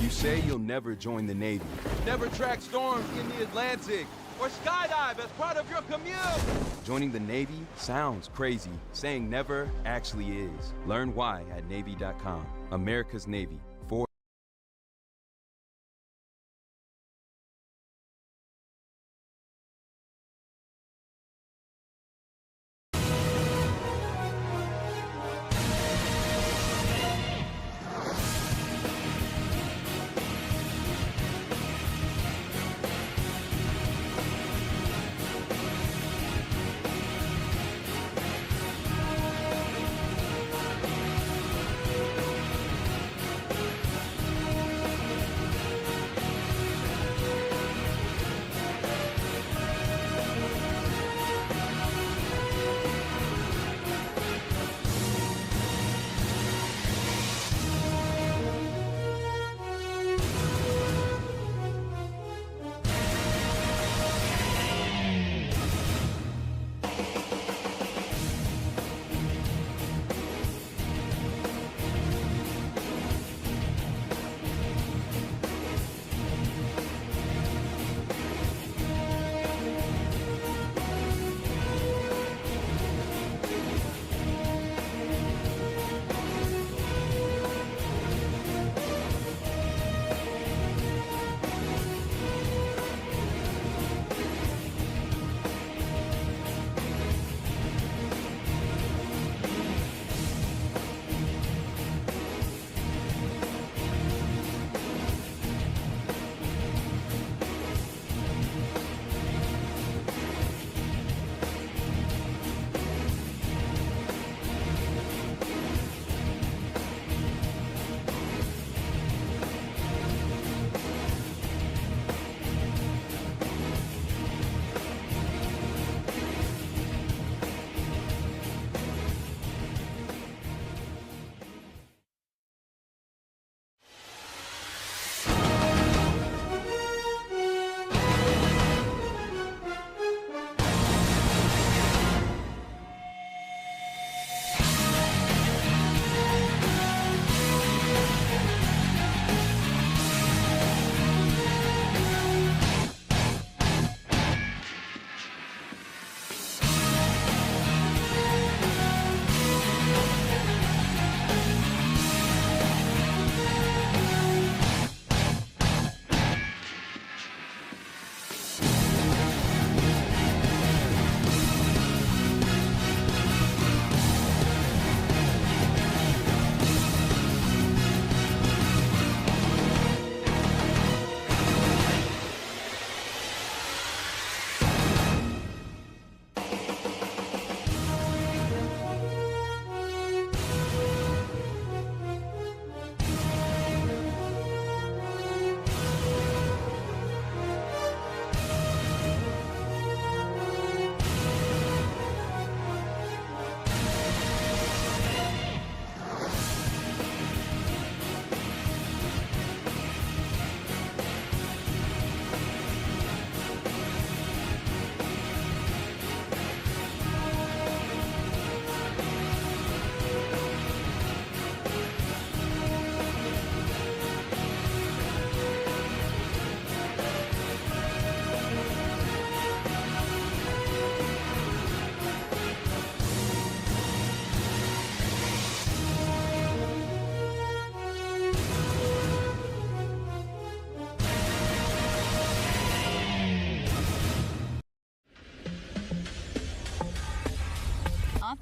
You say you'll never join the Navy. Never track storms in the Atlantic or skydive as part of your commute. Joining the Navy sounds crazy. Saying never actually is. Learn why at Navy.com. America's Navy.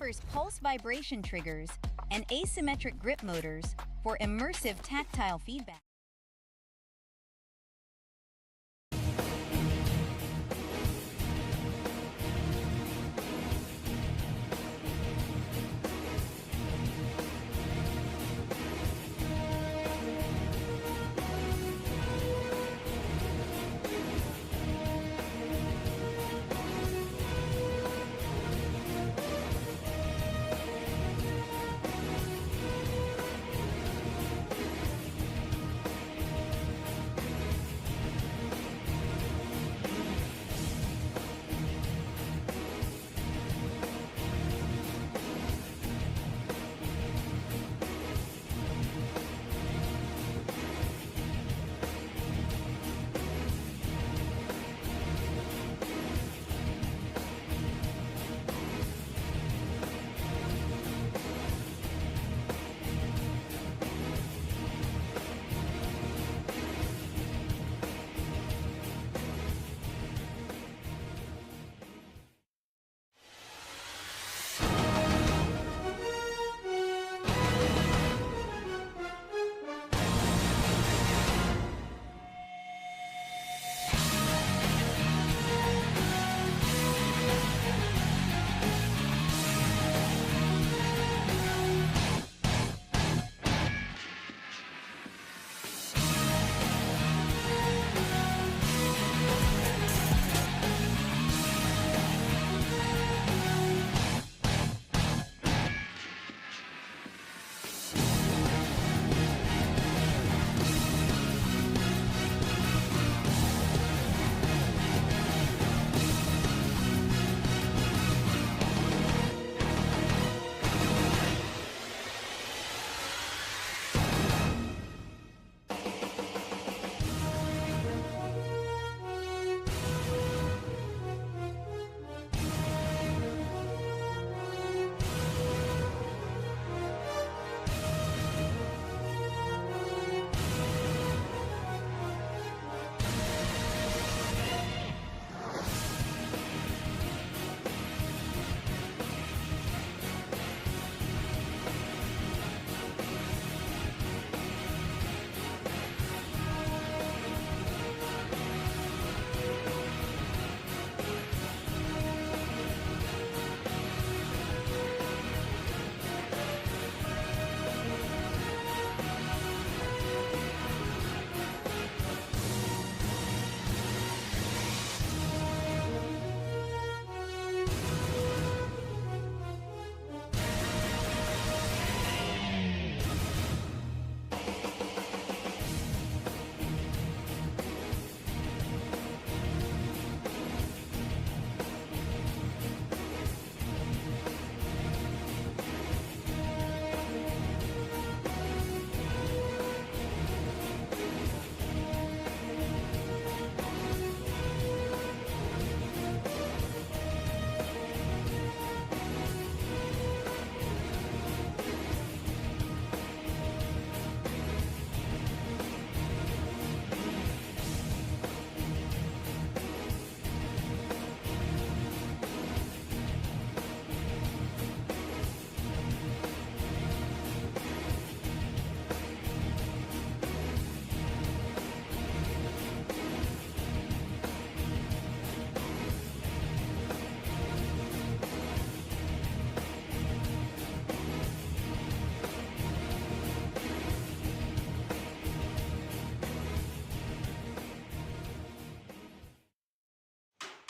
Offers pulse vibration triggers and asymmetric grip motors for immersive tactile feedback.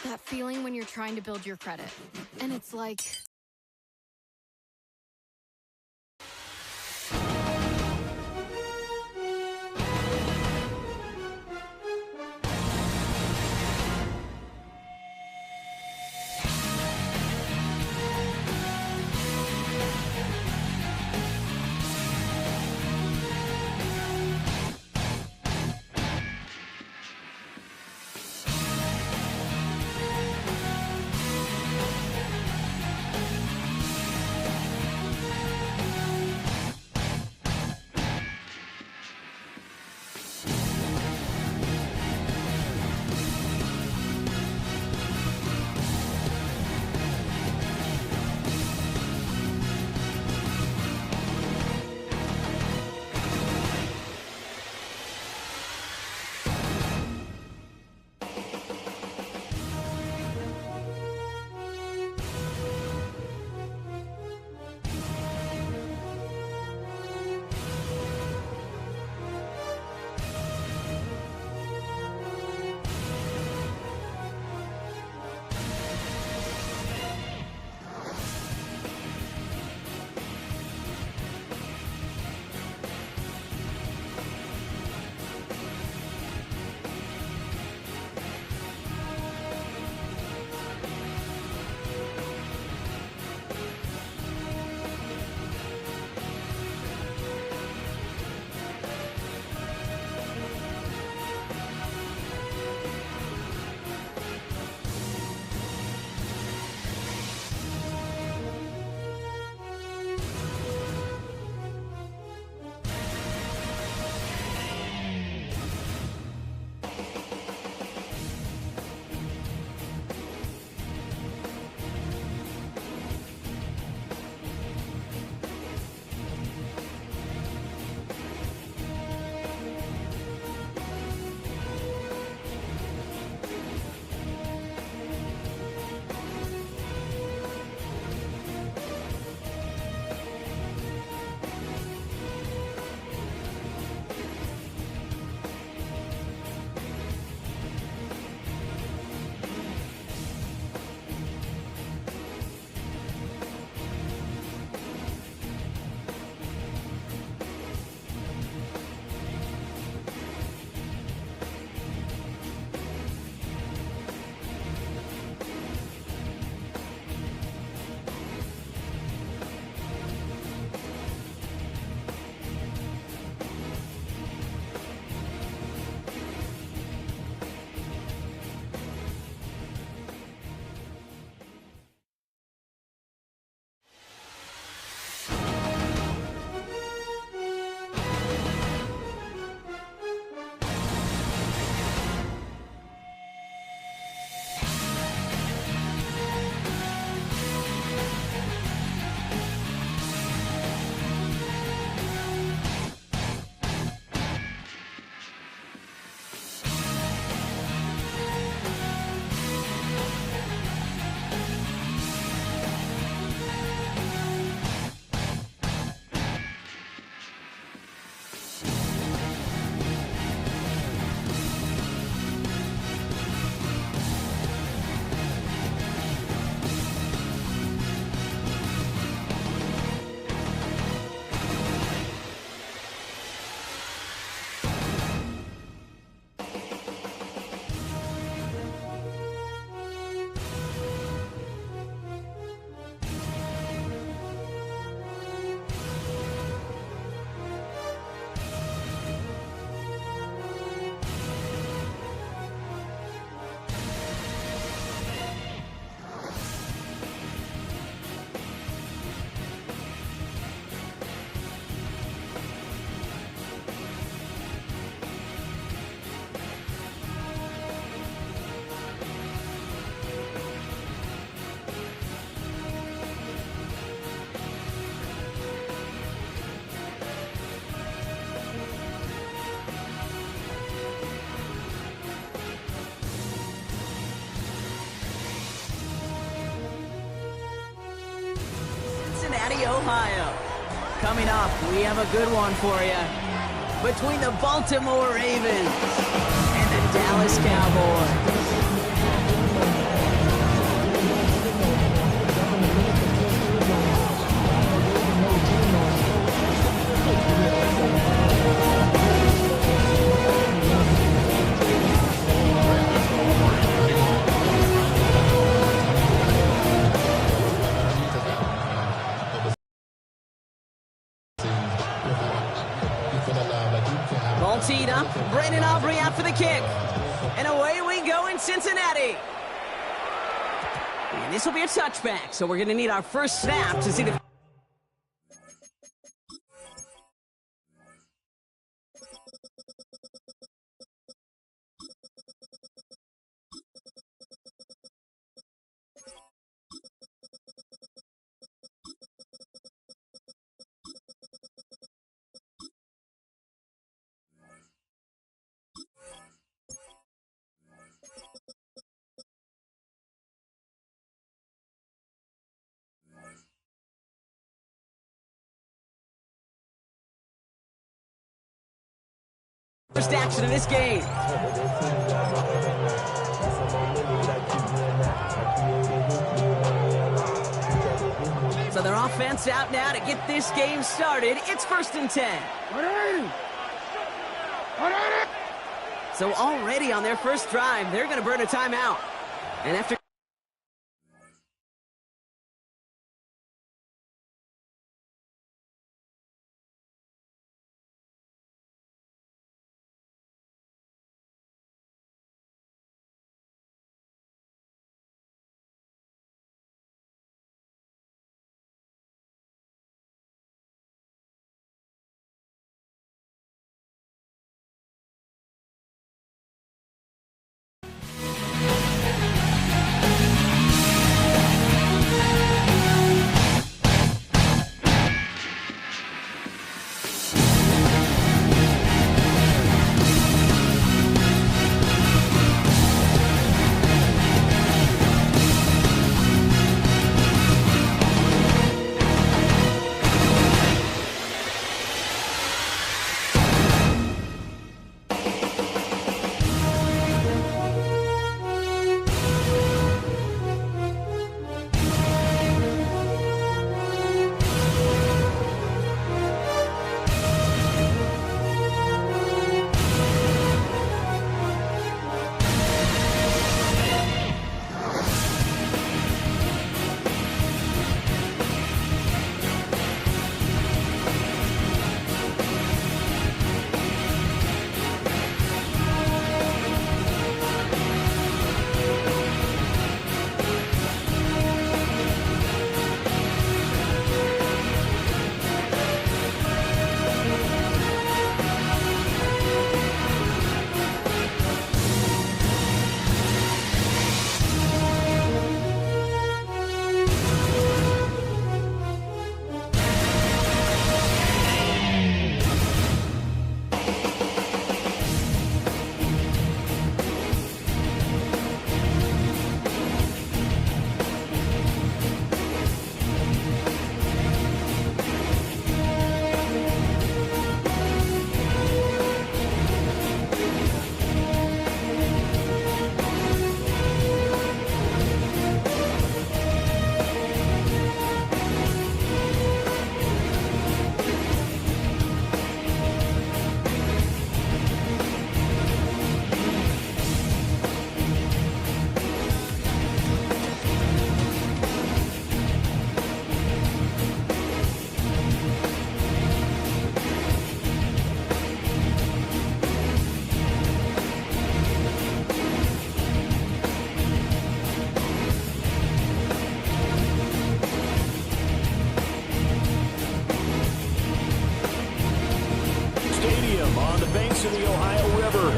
That feeling when you're trying to build your credit. And it's like... Ohio. Coming up, we have a good one for you. Between the Baltimore Ravens and the Dallas Cowboys. Ball teed up. Brandon Aubrey out for the kick. And away we go in Cincinnati. And this will be a touchback, so we're going to need our first snap to see the... First action of this game. So their offense out now to get this game started. It's 1st and 10. So already on their first drive, they're going to burn a timeout. And after...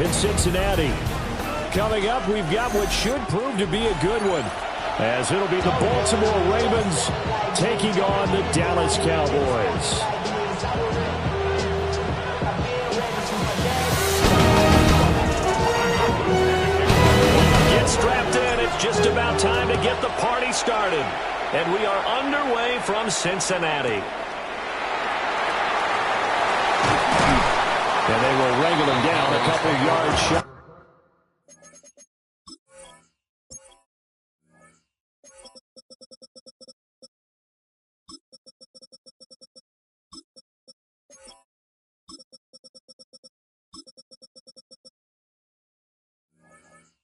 in Cincinnati. Coming up, we've got what should prove to be a good one, as it'll be the Baltimore Ravens taking on the Dallas Cowboys. Get strapped in. It's just about time to get the party started. And we are underway from Cincinnati. And they will wrangle him down a couple yards short.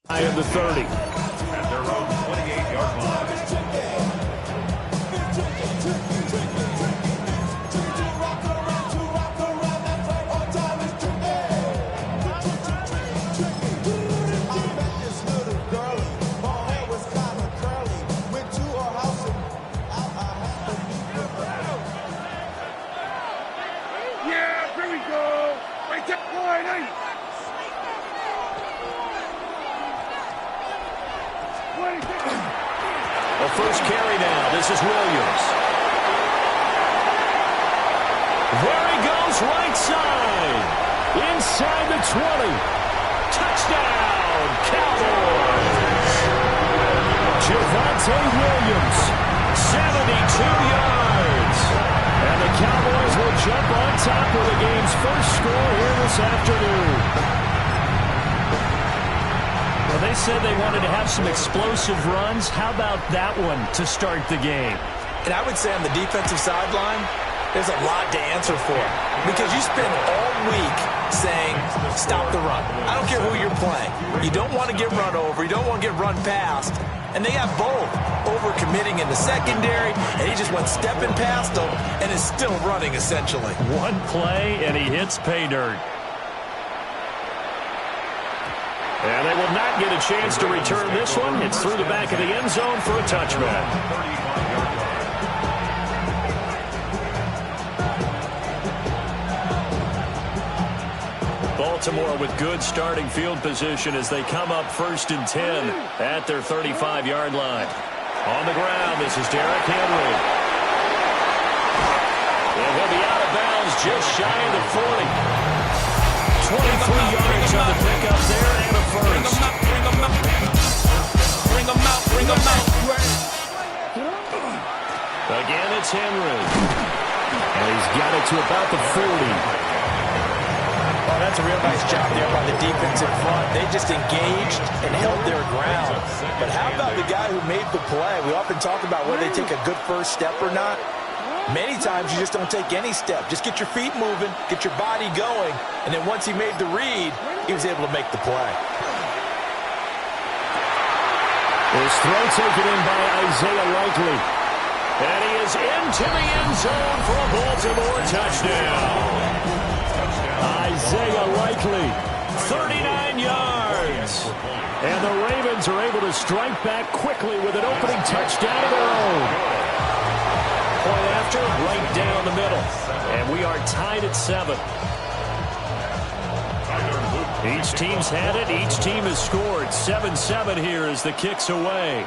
High of the 30. At their own 28-yard line. first carry now. This is Williams. There he goes, right side. Inside the 20. Touchdown, Cowboys. Javonte Williams, 72 yards. And the Cowboys will jump on top of the game's first score here this afternoon. Well, they said they wanted to have some explosive runs. How about that one to start the game? And I would say on the defensive sideline, there's a lot to answer for. Because you spend all week saying, stop the run. I don't care who you're playing. You don't want to get run over. You don't want to get run past. And they have both. Over-committing in the secondary, and he just went stepping past them and is still running, essentially. One play, and he hits pay dirt. And they will not get a chance to return this one. It's through the back of the end zone for a touchback. Baltimore with good starting field position as they come up 1st and 10 at their 35-yard line. On the ground, this is Derrick Henry. And he'll be out of bounds just shy of the 40. 23 yards on the pickup there and a first. Bring them out. Again, it's Henry. And he's got it to about the 40. Oh, that's a real nice job there by the defensive front. They just engaged and held their ground. But how about the guy who made the play? We often talk about whether they take a good first step or not. Many times you just don't take any step. Just get your feet moving, get your body going, and then once he made the read, he was able to make the play. His throw taken in by Isaiah Likely. And he is into the end zone for a Baltimore touchdown. Isaiah Likely, 39 yards. And the Ravens are able to strike back quickly with an opening touchdown of their own. Point after, right down the middle. And we are tied at 7. Each team's had it. Each team has scored. 7-7 here as the kick's away.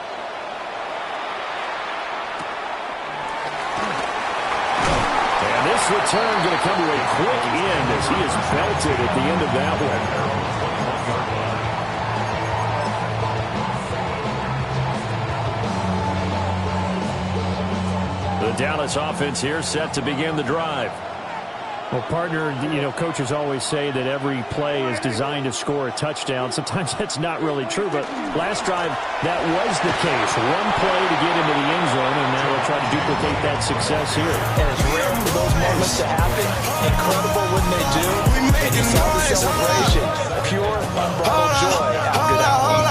This return going to come to a quick end as he is belted at the end of that one. The Dallas offense here set to begin the drive. Well, partner, coaches always say that every play is designed to score a touchdown. Sometimes that's not really true, but last drive, that was the case. One play to get into the end zone, and now they'll try to duplicate that success here. And it's rare for those moments to happen. Incredible when they do. And you saw the celebration. Pure, unbridled joy after that one.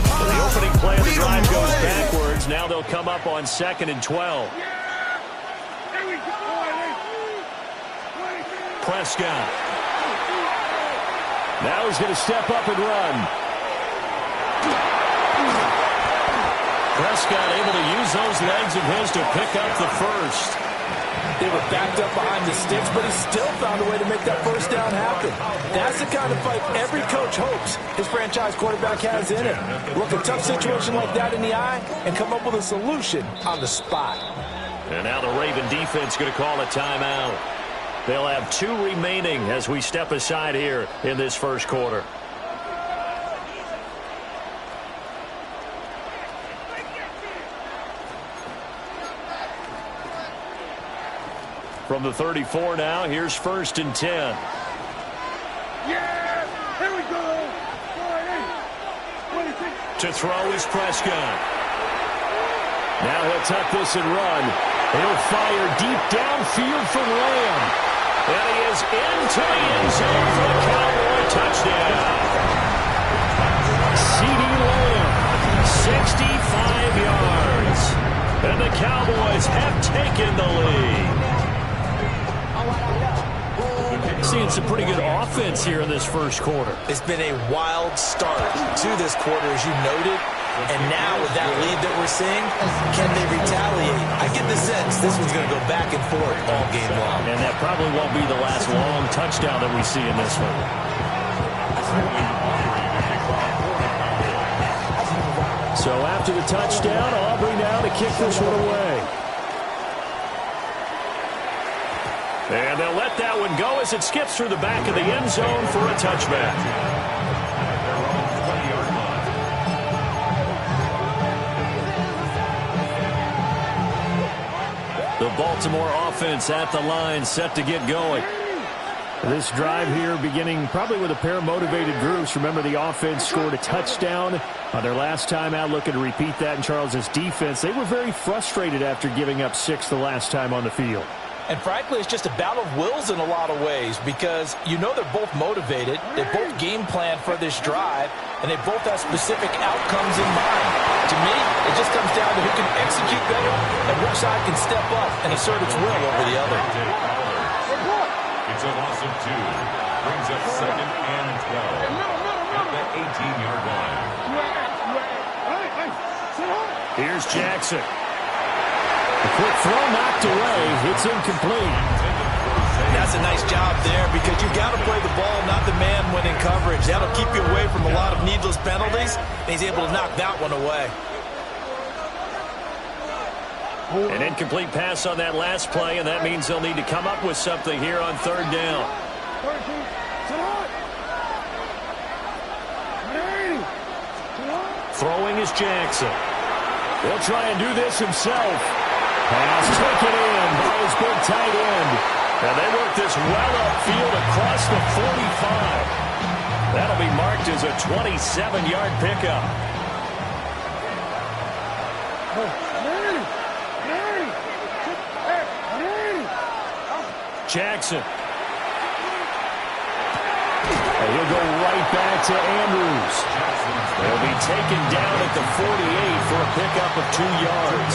So the opening play of the drive goes backwards. Now they'll come up on 2nd and 12. Prescott. Now he's going to step up and run. Prescott able to use those legs of his to pick up the first. They were backed up behind the sticks, but he still found a way to make that first down happen. That's the kind of fight every coach hopes his franchise quarterback has in it. Look a tough situation like that in the eye and come up with a solution on the spot. And now the Raven defense going to call a timeout. They'll have 2 remaining as we step aside here in this first quarter. From the 34 now, here's 1st and 10. Yeah! Here we go! To throw is Prescott. Now he'll tuck this and run. He'll fire deep downfield from Lamb. And he is into the end zone for the Cowboy touchdown. CeeDee Lamb, 65 yards. And the Cowboys have taken the lead. Seeing some pretty good offense here in this first quarter. It's been a wild start to this quarter, as you noted. And now with that lead that we're seeing, can they retaliate? I get the sense this one's going to go back and forth all game long. And that probably won't be the last long touchdown that we see in this one. So after the touchdown, Aubrey now to kick this one away. And they'll let that one go as it skips through the back of the end zone for a touchback. The Baltimore offense at the line, set to get going. This drive here beginning probably with a pair of motivated groups. Remember, the offense scored a touchdown on their last time out, looking to repeat that in Charles's defense. They were very frustrated after giving up 6 the last time on the field. And frankly, it's just a battle of wills in a lot of ways because you know they're both motivated, they both game plan for this drive, and they both have specific outcomes in mind. To me, it just comes down to who can execute better and which side can step up and assert its will over the other. It's a loss of 2. Brings up 2nd and 12 at the 18-yard line. Here's Jackson. A quick throw knocked away. It's incomplete. That's a nice job there because you've got to play the ball, not the man when in coverage. That'll keep you away from a lot of needless penalties, and he's able to knock that one away. An incomplete pass on that last play, and that means they'll need to come up with something here on 3rd down. Throwing is Jackson. He'll try and do this himself. Pass taken in by his big tight end. And they work this well upfield across the 45. That'll be marked as a 27-yard pickup. Jackson. And he'll go right back to Andrews. They'll be taken down at the 48 for a pickup of 2 yards.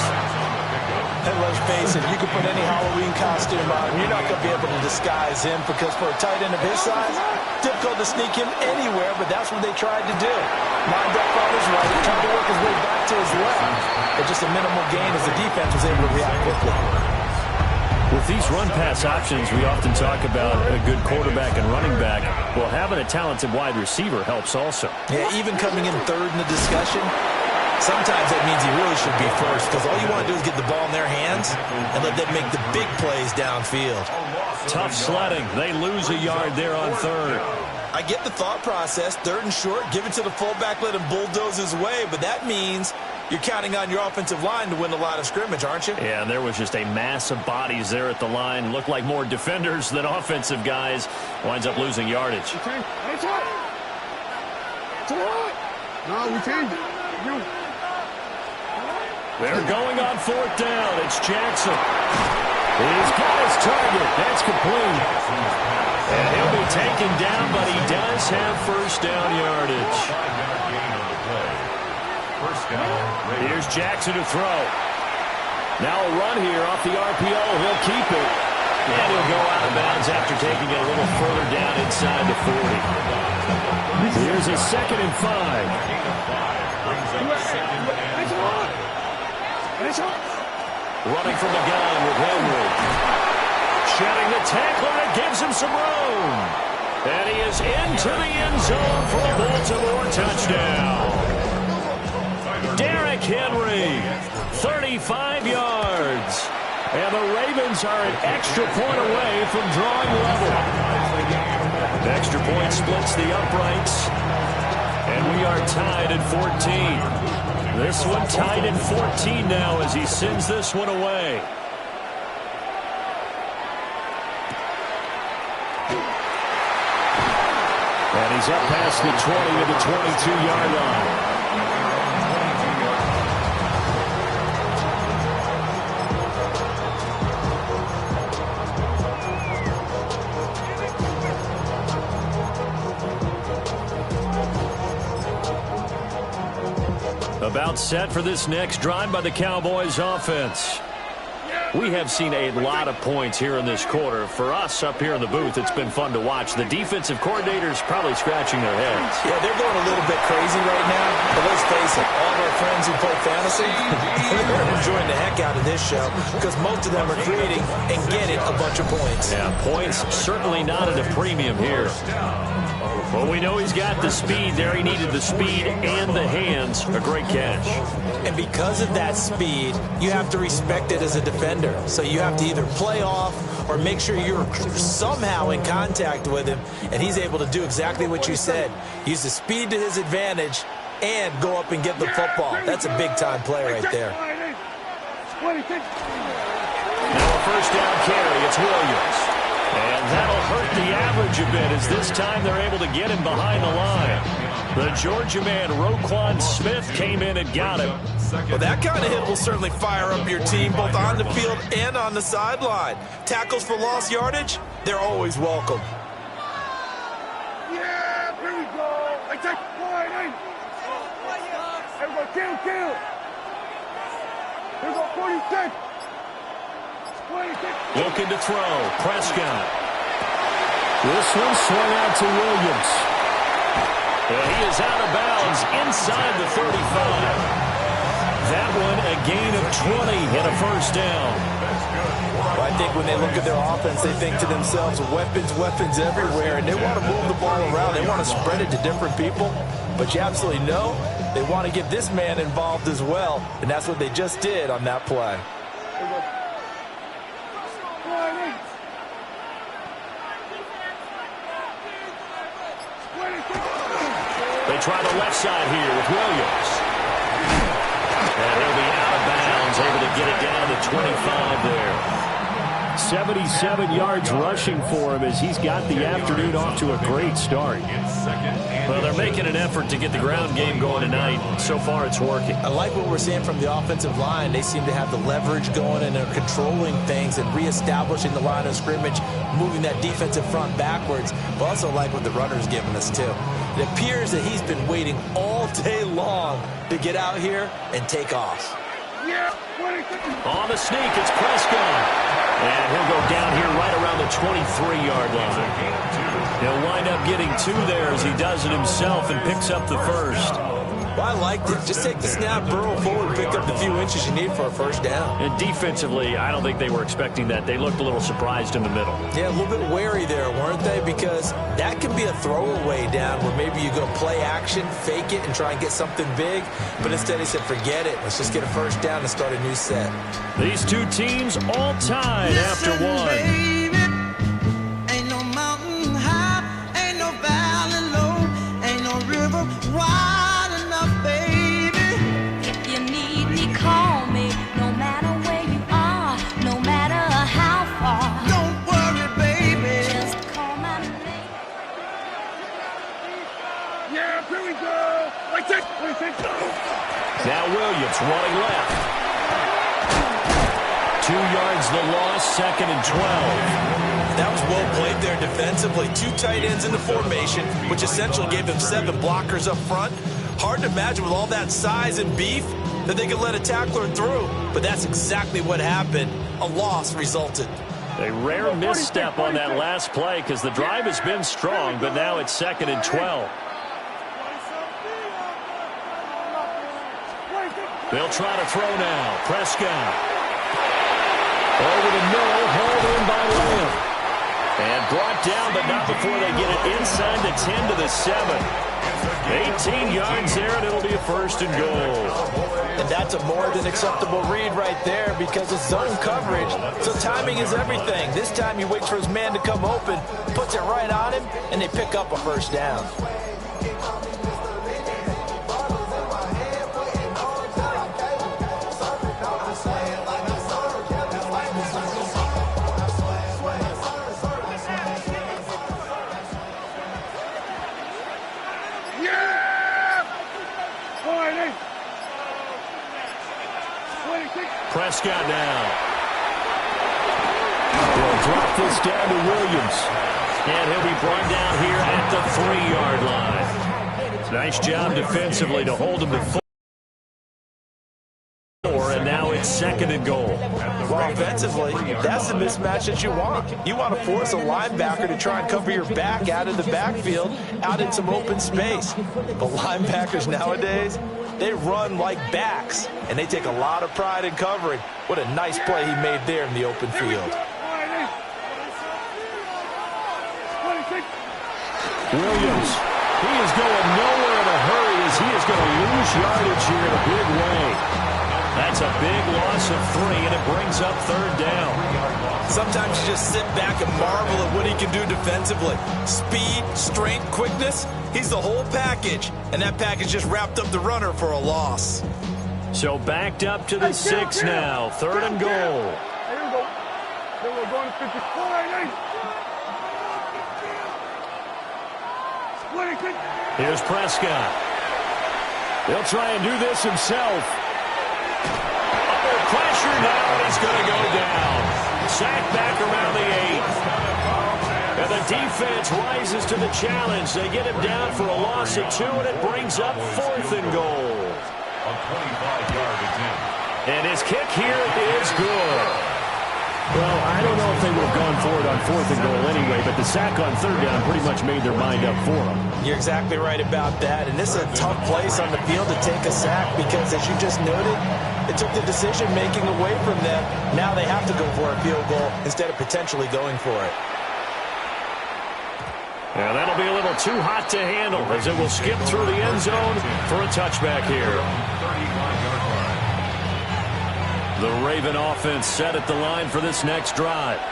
And let's face it, you can put any Halloween costume on, you're not going to be able to disguise him because for a tight end of his size, difficult to sneak him anywhere, but that's what they tried to do. Lined up on his right, tried to work his way back to his left. But just a minimal gain as the defense was able to react quickly. With these run-pass options, we often talk about a good quarterback and running back. Well, having a talented wide receiver helps also. Yeah, even coming in 3rd in the discussion, sometimes that means he really should be first because all you want to do is get the ball in their hands and let them make the big plays downfield. Tough sledding. They lose a yard there on 3rd. I get the thought process. 3rd and short, give it to the fullback, let him bulldoze his way, but that means you're counting on your offensive line to win a lot of scrimmage, aren't you? Yeah, there was just a mass of bodies there at the line. Looked like more defenders than offensive guys. Winds up losing yardage. No, we changed it. They're going on 4th down. It's Jackson. He's got his target. That's complete. And he'll be taken down, but he does have 1st down yardage. Here's Jackson to throw. Now a run here off the RPO. He'll keep it. And he'll go out of bounds after taking it a little further down inside the 40. Here's a 2nd and 5. Running from the gun with Henry. Shedding the tackler that gives him some room. And he is into the end zone for a Baltimore touchdown. Derrick Henry, 35 yards. And the Ravens are an extra point away from drawing level. The extra point splits the uprights. And we are tied at 14. This one tied at 14 now as he sends this one away. And he's up past the 20 to the 22-yard line. About set for this next drive by the Cowboys offense. We have seen a lot of points here in this quarter. For us up here in the booth, it's been fun to watch. The defensive coordinators probably scratching their heads. Yeah, they're going a little bit crazy right now. But let's face it, all of our friends who play fantasy, they're enjoying the heck out of this show because most of them are creating and getting a bunch of points. Yeah, points certainly not at a premium here. Well, we know he's got the speed there. He needed the speed and the hands. A great catch. And because of that speed, you have to respect it as a defender. So you have to either play off or make sure you're somehow in contact with him. And he's able to do exactly what you said. Use the speed to his advantage and go up and get the football. That's a big-time play right there. Now a first down carry. It's Williams. And that'll hurt the average a bit as this time they're able to get him behind the line. The Georgia man, Roquan Smith, came in and got him. Well, that kind of hit will certainly fire up your team both on the field and on the sideline. Tackles for lost yardage, they're always welcome. Yeah, here we go. I take point. Everybody, kill. Here we go, 46. Looking to throw. Prescott. This one swung out to Williams. He is out of bounds inside the 35. That one a gain of 20 and a first down. Well, I think when they look at their offense, they think to themselves, weapons everywhere, and they want to move the ball around. They want to spread it to different people. But you absolutely know they want to get this man involved as well, and that's what they just did on that play. They try the left side here with Williams. And he'll be out of bounds, able to get it down to 25 there. 77 yards rushing for him as he's got the afternoon off to a great start. Well, they're making an effort to get the ground game going tonight. So far, it's working. I like what we're seeing from the offensive line. They seem to have the leverage going, and they're controlling things and reestablishing the line of scrimmage, moving that defensive front backwards. But also like what the runner's giving us, too. It appears that he's been waiting all day long to get out here and take off. On the sneak, it's Prescott. And he'll go down here right around the 23-yard line. He'll wind up getting two there as he does it himself and picks up the first. Well, I liked it. Just take the snap, burrow forward, pick up the few inches you need for a first down. And defensively, I don't think they were expecting that. They looked a little surprised in the middle. Yeah, a little bit wary there, weren't they? Because that can be a throwaway down where maybe you go play action, fake it, and try and get something big. But instead, they said, forget it. Let's just get a first down and start a new set. These two teams all tied after one. Baby, ain't no mountain high, ain't no valley low, ain't no river wide enough, baby. If you need me, call me. No matter where you are, no matter how far. Don't worry, baby. Just call my name. Yeah, here we go. I take. Now Williams running left. 2 yards the loss, 2nd and 12. That was well played there defensively. 2 tight ends in the formation, which essentially gave them 7 blockers up front. Hard to imagine with all that size and beef that they could let a tackler through. But that's exactly what happened. A loss resulted. A rare misstep on that last play because the drive has been strong, but now it's 2nd and 12. They'll try to throw now. Prescott. Over the middle, hauled in by Lamb. And brought down, but not before they get it inside the 10 to the 7. 18 yards there, and it'll be a 1st and goal. And that's a more than acceptable read right there because it's zone coverage. So timing is everything. This time he waits for his man to come open, puts it right on him, and they pick up a first down. Prescott now. They'll drop this down to Williams. And he'll be brought down here at the 3-yard line. Nice job defensively to hold him to 4. And now it's 2nd and goal. Well, offensively, that's the mismatch that you want. You want to force a linebacker to try and cover your back out of the backfield, out in some open space. The linebackers nowadays, they run like backs, and they take a lot of pride in covering. What a nice play he made there in the open field. Williams, he is going nowhere in a hurry as he is going to lose yardage here in a big way. That's a big loss of 3, and it brings up 3rd down. Sometimes you just sit back and marvel at what he can do defensively. Speed, strength, quickness, he's the whole package. And that package just wrapped up the runner for a loss. So backed up to the 6 now. 3rd and goal. Here we go. Here we go. Going to 50. Here's Prescott. He'll try and do this himself. Under pressure now, and he's going to go down. Sacked back around the 8. And the defense rises to the challenge. They get him down for a loss of 2, and it brings up 4th and goal. A 25-yard attempt. And his kick here is good. Well, I don't know if they would have gone for it on 4th and goal anyway, but the sack on 3rd down pretty much made their mind up for them. You're exactly right about that, and this is a tough place on the field to take a sack because, as you just noted, it took the decision-making away from them. Now they have to go for a field goal instead of potentially going for it. And that'll be a little too hot to handle as it will skip through the end zone for a touchback here. The Raven offense set at the line for this next drive.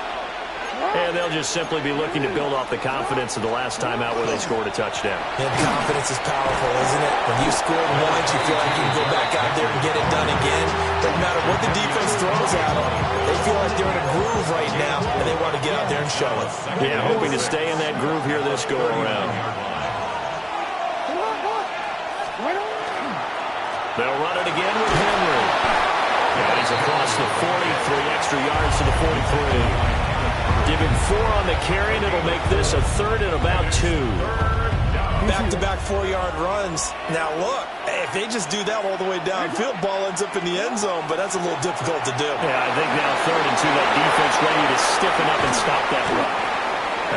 And they'll just simply be looking to build off the confidence of the last time out where they scored a touchdown. And confidence is powerful, isn't it? When you scored once, you feel like you can go back out there and get it done again. Doesn't matter what the defense throws at them. They feel like they're in a groove right now, and they want to get out there and show it. Yeah, hoping to stay in that groove here this go-around. They'll run it again with Henry. And he's across the 40, 3 extra yards to the 43. Giving 4 on the carry, and it'll make this a 3rd and about 2. Back-to-back 4-yard runs. Now, look, if they just do that all the way downfield, ball ends up in the end zone, but that's a little difficult to do. Yeah, I think now 3rd and 2, that defense ready to stiffen up and stop that run.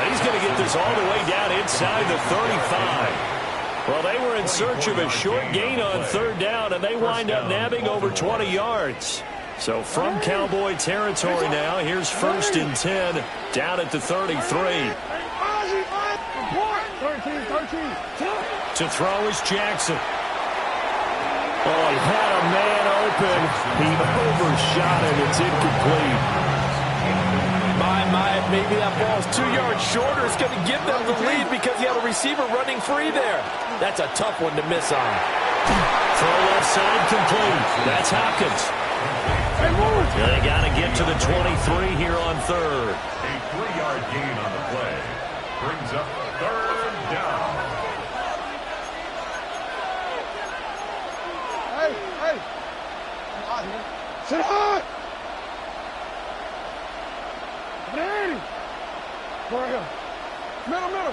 And he's going to get this all the way down inside the 35. Well, they were in search of a short gain on 3rd down, and they wind up nabbing over 20 yards. So from Cowboy territory now, here's 1st and 10 down at the 33. To throw is Jackson. Oh, he had a man open. He overshot it. It's incomplete. Maybe that ball's 2 yards shorter. It's going to give them the lead because he had a receiver running free there. That's a tough one to miss on. Throw left side complete. That's Hopkins. They got to get to the 23 here on 3rd. A 3-yard gain on the play brings up 3rd down. Hey! Sit high! Ready! Middle!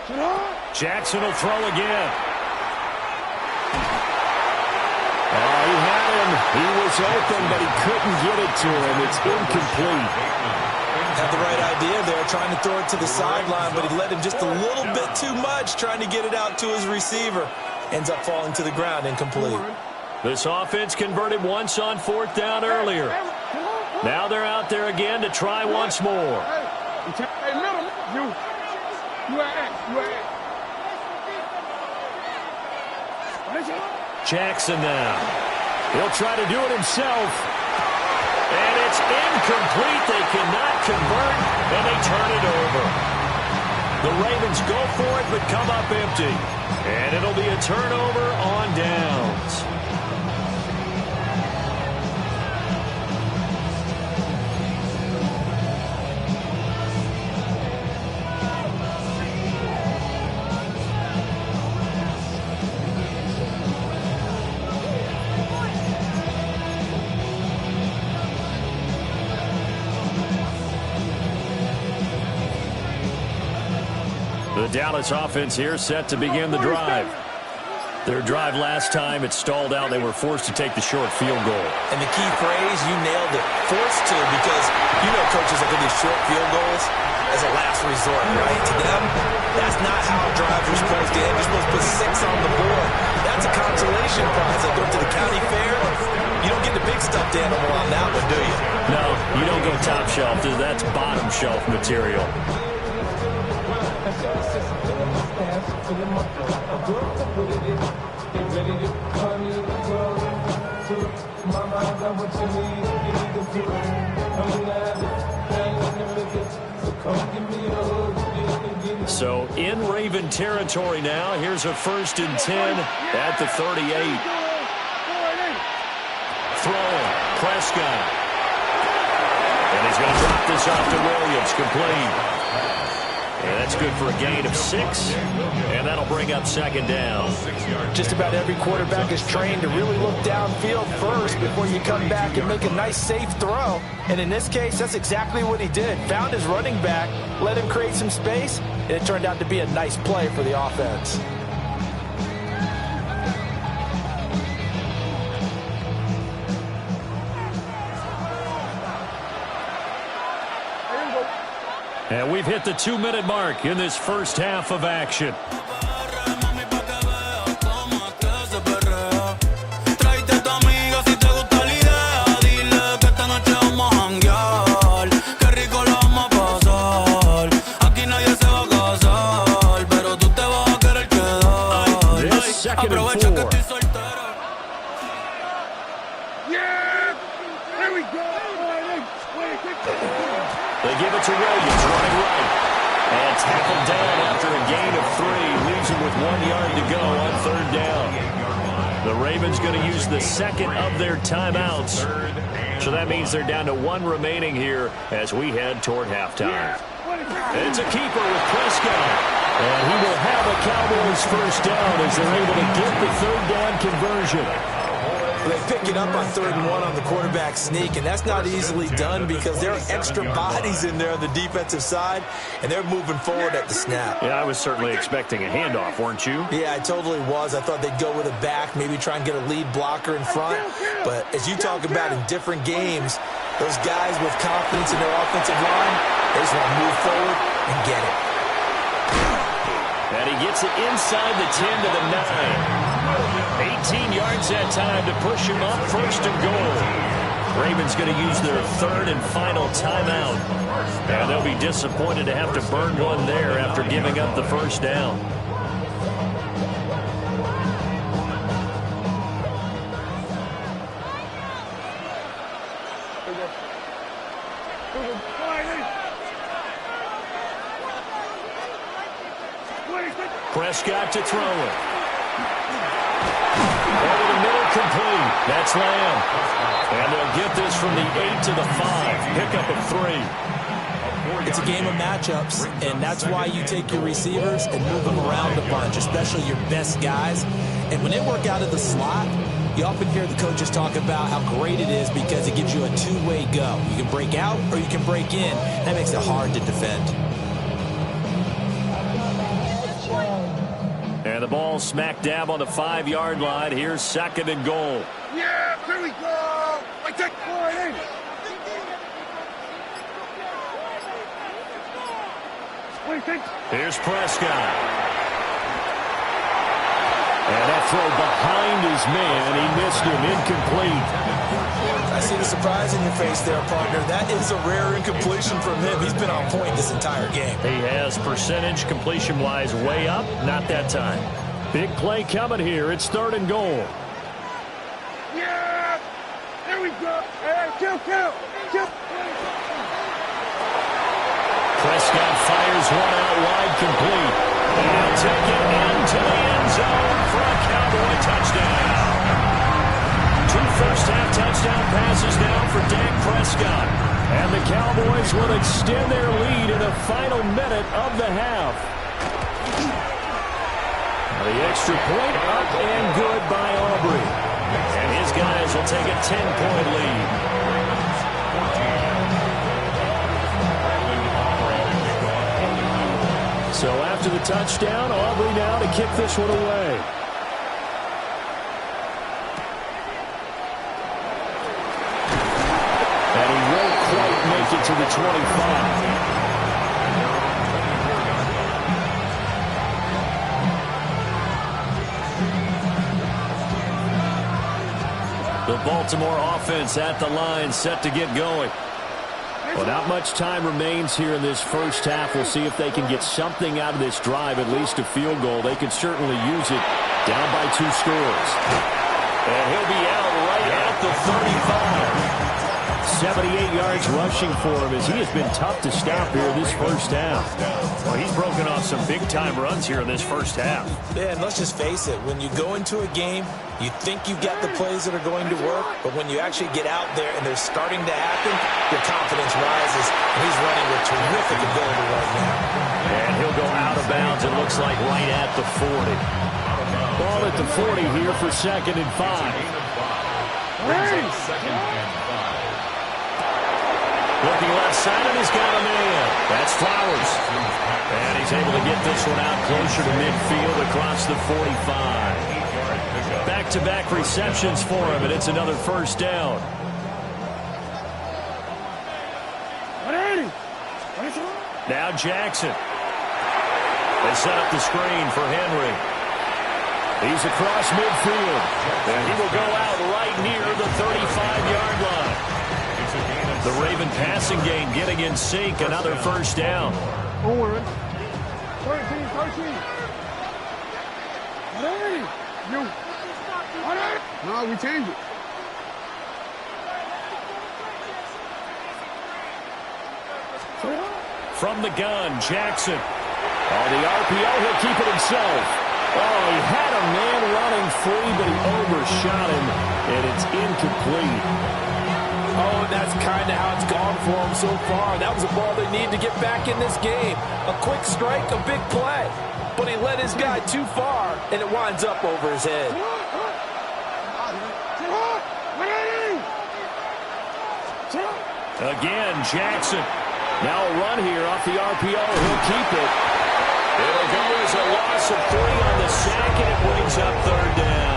Sit high! Jackson will throw again. Oh, he had him. He was open, but he couldn't get it to him. It's incomplete. Had the right idea there, trying to throw it to the sideline, but he let him just a little bit too much, trying to get it out to his receiver. Ends up falling to the ground, incomplete. This offense converted once on 4th down earlier. Now they're out there again to try once more. Hey, middle, you at Jackson now. He'll try to do it himself. And it's incomplete. They cannot convert, and they turn it over. The Ravens go for it, but come up empty. And it'll be a turnover on downs. The Dallas offense here set to begin the drive. Their drive last time, it stalled out. They were forced to take the short field goal. And the key phrase, you nailed it, forced to, because you know coaches look at these short field goals as a last resort, right? To them, that's not how drives are supposed to end. You're supposed to put 6 on the board. That's a consolation prize. Like going to the county fair, you don't get the big stuffed animal on that one, do you? No, you don't go top shelf. That's bottom shelf material. So in Raven territory now. Here's a 1st and 10 at the 38. Throwing, Prescott. And he's going to drop this off to Williams, complete. And that's good for a gain of 6, and that'll bring up 2nd down. Just about every quarterback is trained to really look downfield first before you come back and make a nice, safe throw. And in this case, that's exactly what he did. Found his running back, let him create some space, and it turned out to be a nice play for the offense. And we've hit the 2-minute mark in this first half of action. This 2nd and 4. Yeah! There we go! They give it to Williams, running right. And tackled down after a gain of 3. Leaves him with 1 yard to go on 3rd down. The Ravens going to use the 2nd of their timeouts. So that means they're down to 1 remaining here as we head toward halftime. It's a keeper with Prescott. And he will have a Cowboys 1st down as they're able to get the 3rd down conversion. They pick it up on 3rd and 1 on the quarterback sneak, and that's not easily done because there are extra bodies in there on the defensive side, and they're moving forward at the snap. Yeah, I was certainly expecting a handoff, weren't you? Yeah, I totally was. I thought they'd go with a back, maybe try and get a lead blocker in front. But as you talk about in different games, those guys with confidence in their offensive line, they just want to move forward and get it. And he gets it inside the 10 to the 9. 18 yards that time to push him up, 1st and goal. Ravens going to use their 3rd and final timeout. And they'll be disappointed to have to burn one there after giving up the 1st down. Prescott to throw it. Over the middle, complete. That's Lamb. And they'll get this from the 8 to the 5. Pickup of 3. It's a game of matchups, and that's why you take your receivers and move them around a bunch, especially your best guys. And when they work out of the slot, you often hear the coaches talk about how great it is because it gives you a 2-way go. You can break out or you can break in. That makes it hard to defend. And the ball smack dab on the 5-yard line. Here's 2nd and goal. Yeah, here we go. I take 4 Here's Prescott. And that throw behind his man. He missed him, incomplete. I see the surprise in your face there, partner. That is a rare incompletion from him. He's been on point this entire game. He has percentage completion-wise way up. Not that time. Big play coming here. It's 3rd and goal. Yeah! There we go. Hey, kill. Prescott fires one out wide, complete. And he'll take it into the end zone for a Cowboy touchdown. 2 first-half touchdown passes now for Dak Prescott. And the Cowboys will extend their lead in the final minute of the half. The extra point up and good by Aubrey. And his guys will take a 10-point lead. So after the touchdown, Aubrey now to kick this one away. it to the 25. The Baltimore offense at the line, set to get going. Well, not much time remains here in this first half. We'll see if they can get something out of this drive, at least a field goal. They could certainly use it down by 2 scores. And he'll be out right at the 35. 78 yards rushing for him as he has been tough to stop here this first half. Well, he's broken off some big-time runs here in this first half. Yeah, and let's just face it. When you go into a game, you think you've got the plays that are going to work, but when you actually get out there and they're starting to happen, your confidence rises, and he's running with terrific ability right now. And he'll go out of bounds, it looks like right at the 40. Ball at the 40 here for 2nd and 5. Looking left side, and he's got a man. That's Flowers. And he's able to get this one out closer to midfield across the 45. Back-to-back receptions for him, and it's another first down. Now Jackson. They set up the screen for Henry. He's across midfield. And he will go out right near the 35-yard line. The Raven passing game getting in sync. Another first down. 13. No, we changed it. From the gun, Jackson. Oh, the RPO, he'll keep it himself. Oh, he had a man running free, but he overshot him, and it's incomplete. Oh, and that's kind of how it's gone for him so far. That was a ball they need to get back in this game. A quick strike, a big play. But he led his guy too far, and it winds up over his head. Again, Jackson. Now a run here off the RPO. He'll keep it. It'll go as a loss of 3 on the sack, and it brings up 3rd down.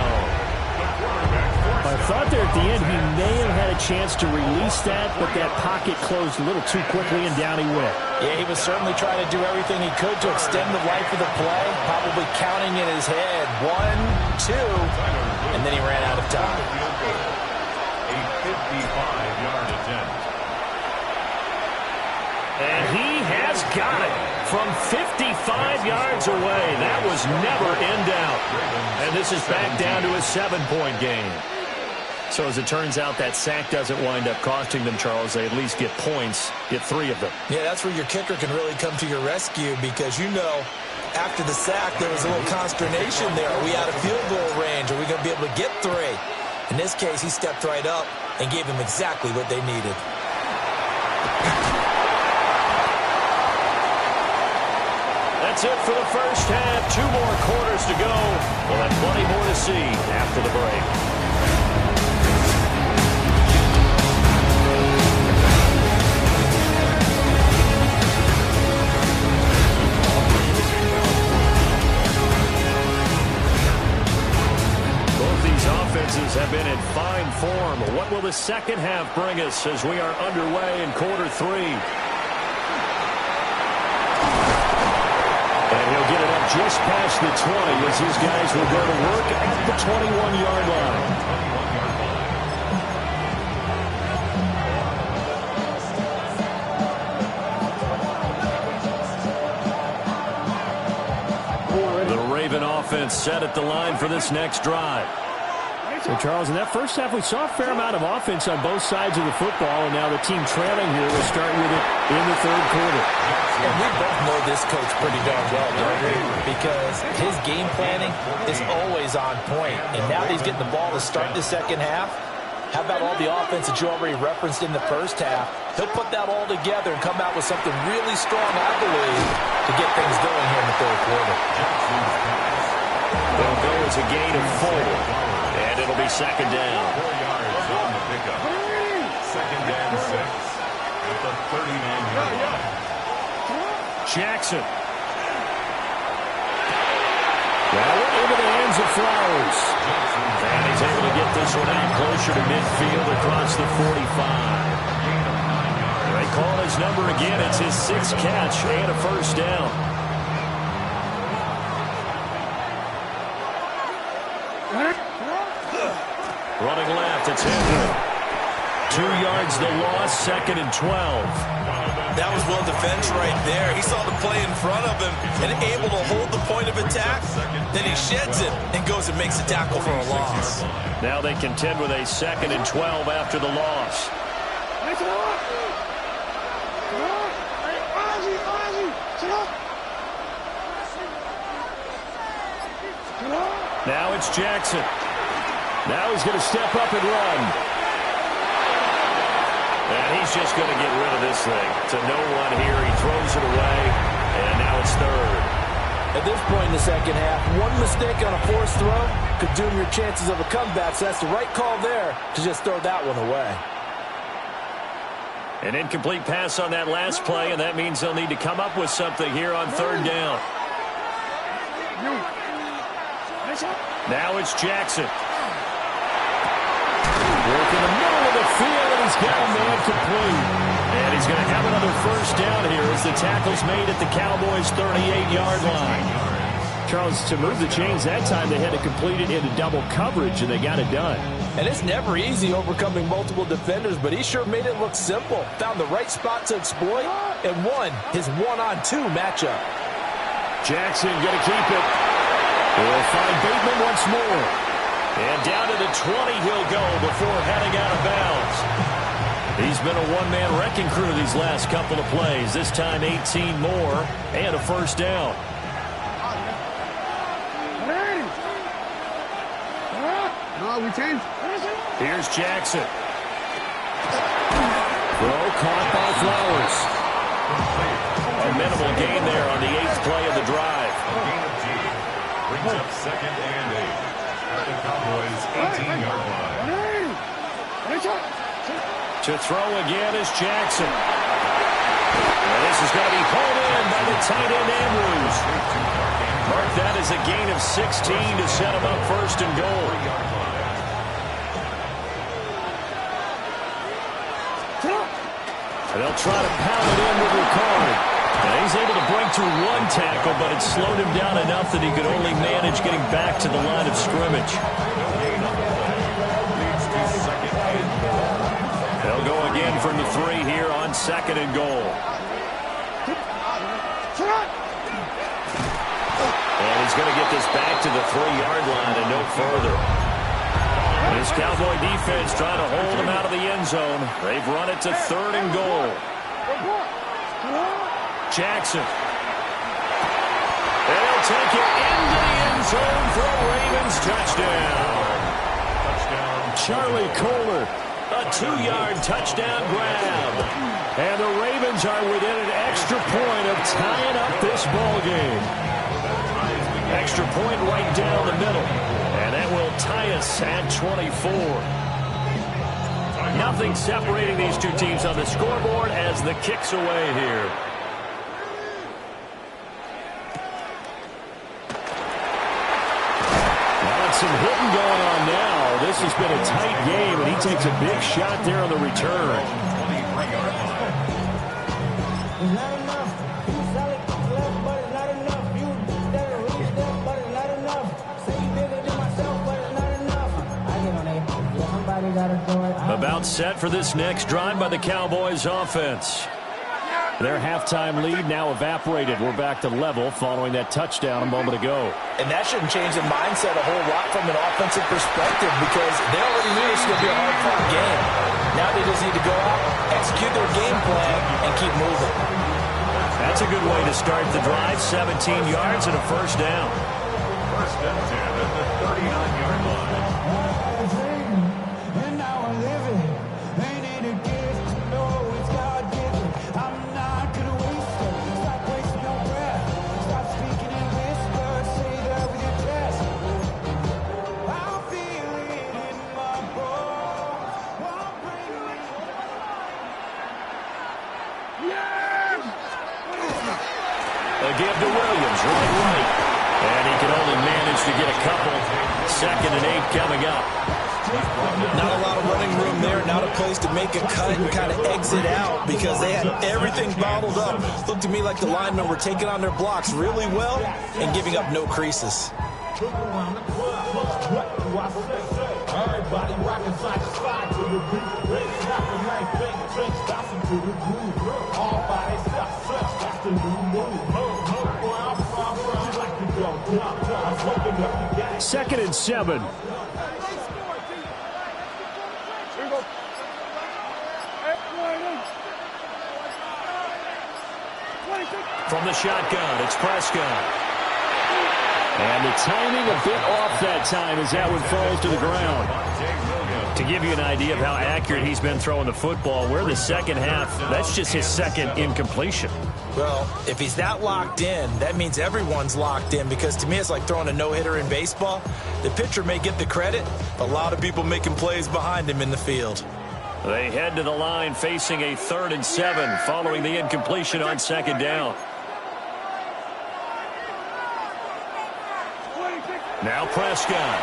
I thought there at the end he may have had a chance to release that, but that pocket closed a little too quickly, and down he went. Yeah, he was certainly trying to do everything he could to extend the life of the play, probably counting in his head 1, 2, and then he ran out of time. A 55-yard attempt. And he has got it from 55 yards away. That was never in doubt. And this is back down to a 7-point game. So as it turns out, that sack doesn't wind up costing them, Charles. They at least get points, get 3 of them. Yeah, that's where your kicker can really come to your rescue because, you know, after the sack, there was a little consternation there. Are we out of field goal range? Are we going to be able to get 3? In this case, he stepped right up and gave them exactly what they needed. That's it for the first half. 2 more quarters to go. We'll have plenty more to see after the break. Offenses have been in fine form. What will the second half bring us as we are underway in quarter 3? And he'll get it up just past the 20 as his guys will go to work at the 21-yard line. The Raven offense set at the line for this next drive. So, Charles, in that first half, we saw a fair amount of offense on both sides of the football, and now the team trailing here will start with it in the 3rd quarter. And we both know this coach pretty darn well, don't we? Because his game planning is always on point. And now that he's getting the ball to start the second half, how about all the offense that you already referenced in the first half? He'll put that all together and come out with something really strong, I believe, to get things going here in the 3rd quarter. They'll go as a gain of 4. And it'll be 2nd down. 4 yards on the pickup. 2nd and 6 at the 39-yard line. Jackson. Well, into the hands of Flowers. And he's able to get this one out closer to midfield across the 45. They call his number again. It's his 6th catch and a first down. Running left, it's Henry. 2 yards the loss, 2nd and 12. That was well defense right there. He saw the play in front of him and able to hold the point of attack. Then he sheds it and goes and makes a tackle for a loss. Now they contend with a 2nd and 12 after the loss. Now it's Jackson. Now he's going to step up and run. And he's just going to get rid of this thing. To no one here. He throws it away. And now it's 3rd. At this point in the second half, one mistake on a forced throw could doom your chances of a comeback. So that's the right call there to just throw that one away. An incomplete pass on that last play, and that means they'll need to come up with something here on 3rd down. Now it's Jackson. Work in the middle of the field, and he's got a man complete. And he's going to have another first down here as the tackle's made at the Cowboys' 38-yard line. Charles, to move the chains that time, they had to complete it into double coverage, and they got it done. And it's never easy overcoming multiple defenders, but he sure made it look simple. Found the right spot to exploit and won his 1-on-2 matchup. Jackson going to keep it. We'll find Bateman once more. And down to the 20 he'll go before heading out of bounds. He's been a one-man wrecking crew these last couple of plays. This time 18 more and a first down. Here's Jackson. Throw caught by Flowers. A minimal gain there on the 8th play of the drive. Brings up 2nd and 8 at the Cowboys' 18-yard line. To throw again is Jackson. And this is going to be pulled in by the tight end Andrews. Mark that as a gain of 16 to set him up 1st and goal. And they'll try to pound it in with Ricard. And he's able to break through 1 tackle, but it slowed him down enough that he could only manage getting back to the line of scrimmage. They'll go again from the 3 here on 2nd and goal. And he's going to get this back to the 3-yard line and no further. This Cowboy defense trying to hold him out of the end zone. They've run it to 3rd and goal. Jackson. They'll take it into the end zone for a Ravens touchdown. Charlie Kohler, a 2-yard touchdown grab. And the Ravens are within an extra point of tying up this ball game. Extra point right down the middle. And that will tie us at 24. Nothing separating these two teams on the scoreboard as the kick's away here. Some hitting going on now. This has been a tight game, and he takes a big shot there on the return. About set for this next drive by the Cowboys offense. Their halftime lead now evaporated. We're back to level following that touchdown a moment ago. And that shouldn't change the mindset a whole lot from an offensive perspective because they already knew this was going to be a hard-fought game. Now they just need to go out, execute their game plan, and keep moving. That's a good way to start the drive. 17 yards and a first down. First and 10 at the 39-yard line. They give to Williams, right. And he can only manage to get a couple. 2nd and 8 coming up. Not a lot of running room there, not a place to make a cut and kind of exit out because they had everything bottled up. Looked to me like the linemen were taking on their blocks really well and giving up no creases. Second and 7. From the shotgun, it's Prescott. And the timing a bit off that time as that one falls to the ground. To give you an idea of how accurate he's been throwing the football, we're the second half. That's just his second incompletion. Well, if he's that locked in, that means everyone's locked in because to me it's like throwing a no-hitter in baseball. The pitcher may get the credit, but a lot of people making plays behind him in the field. They head to the line facing a 3rd and 7 following the incompletion on 2nd down. Now Prescott.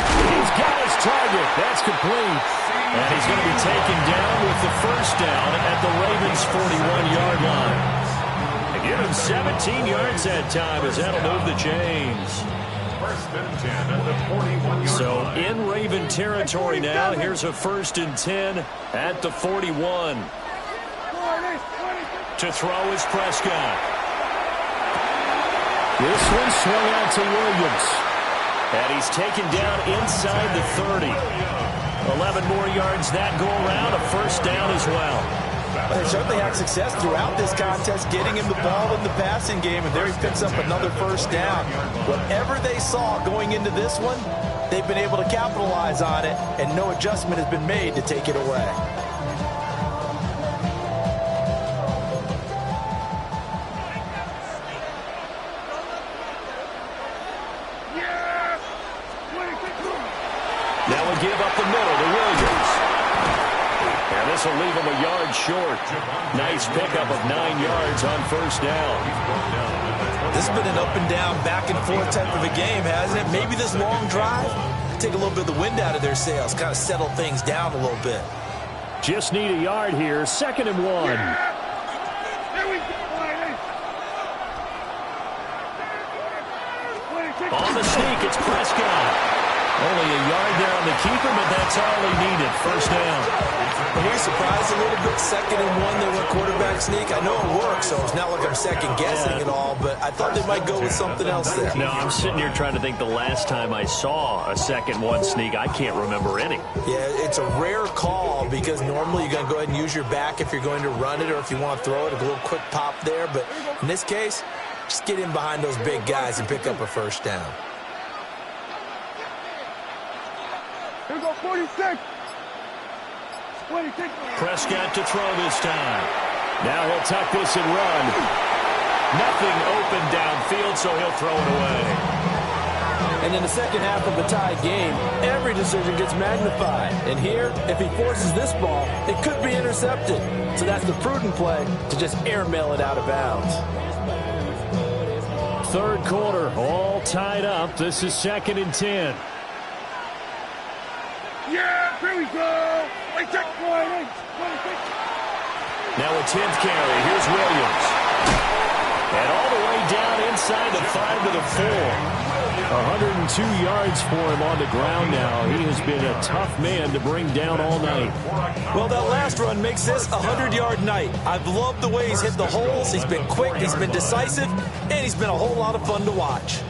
He's got his target. That's complete. And he's going to be taken down with the 1st down at the Ravens' 41-yard line. They give him 17 yards that time as that'll move the chains. So in Raven territory now, here's a 1st and 10 at the 41. To throw is Prescott. This one swung out to Williams. And he's taken down inside the 30. 11 more yards that go around, a 1st down as well. They certainly had success throughout this contest getting him the ball in the passing game, and there he picks up another 1st down. Whatever they saw going into this one, they've been able to capitalize on it, and no adjustment has been made to take it away. Now we give up the middle to Williams. And this will leave him a yard short. Nice pickup of 9 yards on 1st down. This has been an up and down, back and forth type of a game, hasn't it? Maybe this long drive, take a little bit of the wind out of their sails, kind of settle things down a little bit. Just need a yard here. 2nd and 1. On the sneak, it's Prescott. Only a yard there on the keeper, but that's all he needed. 1st down. Well, he's surprised a little bit. 2nd and 1, they went quarterback sneak. I know it works, so it's not like I'm second-guessing at all, but I thought they might go with something else there. No, I'm sitting here trying to think the last time I saw a 2nd 1 sneak. I can't remember any. Yeah, it's a rare call because normally you're going to go ahead and use your back if you're going to run it or if you want to throw it, a little quick pop there. But in this case, just get in behind those big guys and pick up a 1st down. Here go 46. 26. Prescott to throw this time. Now he'll tuck this and run. Nothing open downfield, so he'll throw it away. And in the second half of a tied game, every decision gets magnified. And here, if he forces this ball, it could be intercepted. So that's the prudent play to just airmail it out of bounds. 3rd quarter, all tied up. This is 2nd and 10. Yeah, here we go. Wait, check. Now a 10th carry. Here's Williams. And all the way down inside the 5 to the 4. 102 yards for him on the ground now. He has been a tough man to bring down all night. Well, that last run makes this a 100-yard night. I've loved the way he's hit the holes. He's been quick, he's been decisive, and he's been a whole lot of fun to watch.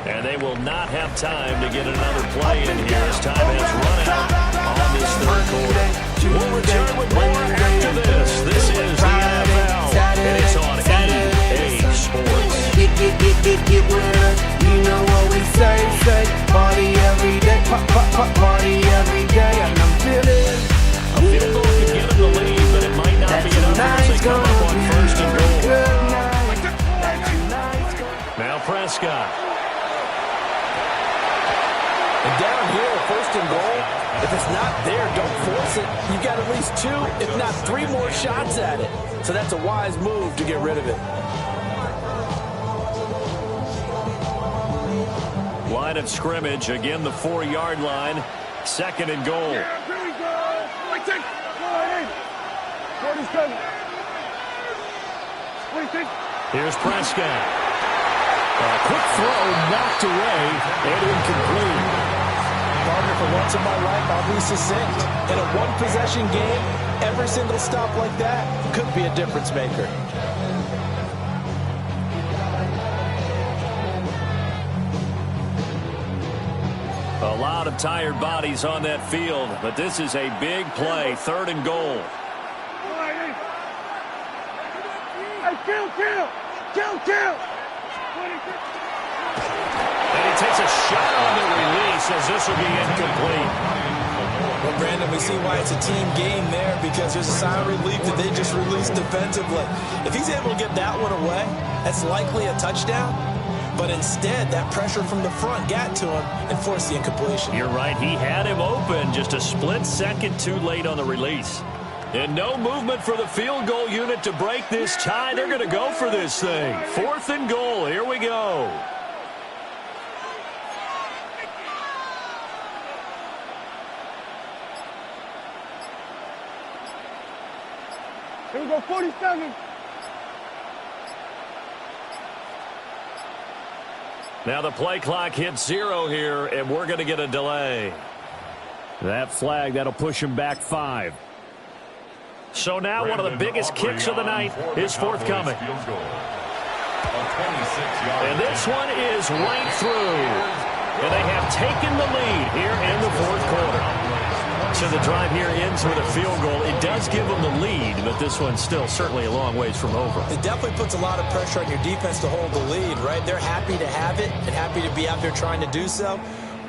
And they will not have time to get another play in here as time has run out on this 3rd quarter. We'll return with more after this. This is the NFL, and it's on EA Sports. Get with us, you know what we say, party every day, party every day, and I'm feeling. A field goal could get them the lead, but it might not be enough as they come up on 1st and goal. Now Prescott. And down here, first and goal, if it's not there, don't force it. You've got at least 2, if not 3 more shots at it. So that's a wise move to get rid of it. Line of scrimmage, again the 4-yard line. Second and goal. Yeah, here we go. Wait, take. Jordy's coming. Wait. Here's Prescott. A quick throw knocked away and incomplete. Partner, for once in my life, I'll be succinct. In a one-possession game, every single stop like that could be a difference maker. A lot of tired bodies on that field, but this is a big play, third and goal. Hey, kill! And he takes a shot on the release as this will be incomplete. Well, Brandon, we see why it's a team game there, because there's a sign of relief that they just released defensively. If he's able to get that one away, that's likely a touchdown. But instead, that pressure from the front got to him and forced the incompletion. You're right. He had him open, just a split second too late on the release. And no movement for the field goal unit to break this tie. They're going to go for this thing. Fourth and goal. Here we go. Here we go, 47. Now the play clock hits 0 here, and we're going to get a delay. That flag, that'll push him back 5. So now one of the biggest kicks of the night is forthcoming. And this one is right through. And they have taken the lead here in the fourth quarter. So the drive here ends with a field goal. It does give them the lead, but this one's still certainly a long ways from over. It definitely puts a lot of pressure on your defense to hold the lead, right? They're happy to have it and happy to be out there trying to do so.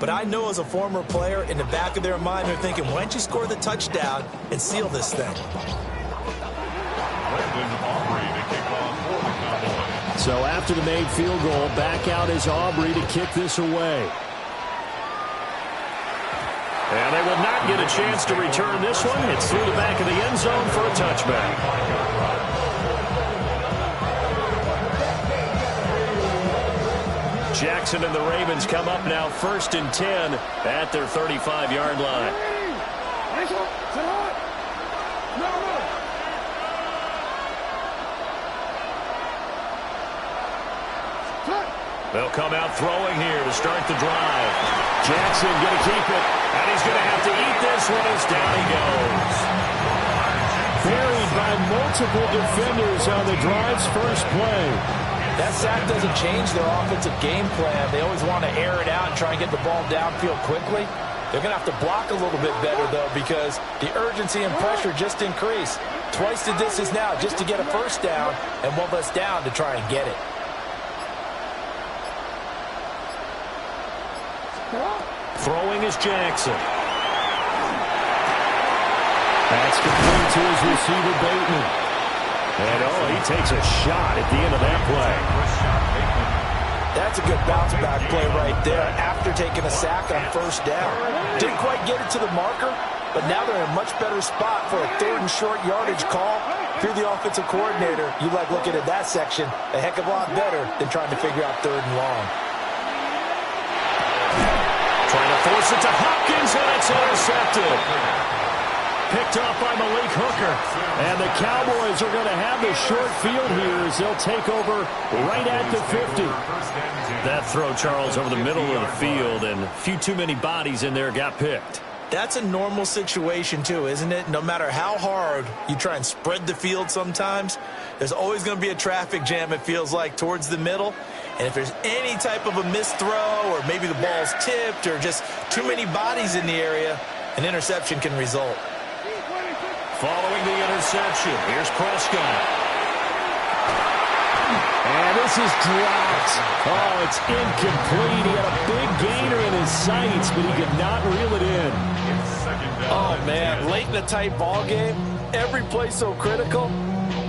But I know as a former player, in the back of their mind, they're thinking, why don't you score the touchdown and seal this thing? So after the made field goal, back out is Aubrey to kick this away. And they will not get a chance to return this one. It's through the back of the end zone for a touchback. Jackson and the Ravens come up now 1st and 10 at their 35-yard line. They'll come out throwing here to start the drive. Jackson going to keep it, and he's going to have to eat this one as down he goes. Buried by multiple defenders on the drive's first play. That sack doesn't change their offensive game plan. They always want to air it out and try and get the ball downfield quickly. They're going to have to block a little bit better, though, because the urgency and pressure just increase. Twice the distance now just to get a first down, and one less down to try and get it. Throwing is Jackson. That's complete to his receiver, Bateman. And, he takes a shot at the end of that play. That's a good bounce-back play right there after taking a sack on first down. Didn't quite get it to the marker, but now they're in a much better spot for a 3rd and short yardage call. If you're the offensive coordinator, you like looking at that section a heck of a lot better than trying to figure out 3rd and long. Trying to force it to Hopkins, and it's intercepted. Picked off by Malik Hooker. And the Cowboys are going to have the short field here as they'll take over right at the 50. That throw, Charles, over the middle of the field, and a few too many bodies in there got picked. That's a normal situation, too, isn't it? No matter how hard you try and spread the field sometimes, there's always going to be a traffic jam, it feels like, towards the middle. And if there's any type of a missed throw or maybe the ball's tipped or just too many bodies in the area, an interception can result. Following the interception, here's Prescott. And this is dropped. Oh, it's incomplete. He had a big gainer in his sights, but he could not reel it in. Oh, man, late in a tight ball game, every play so critical,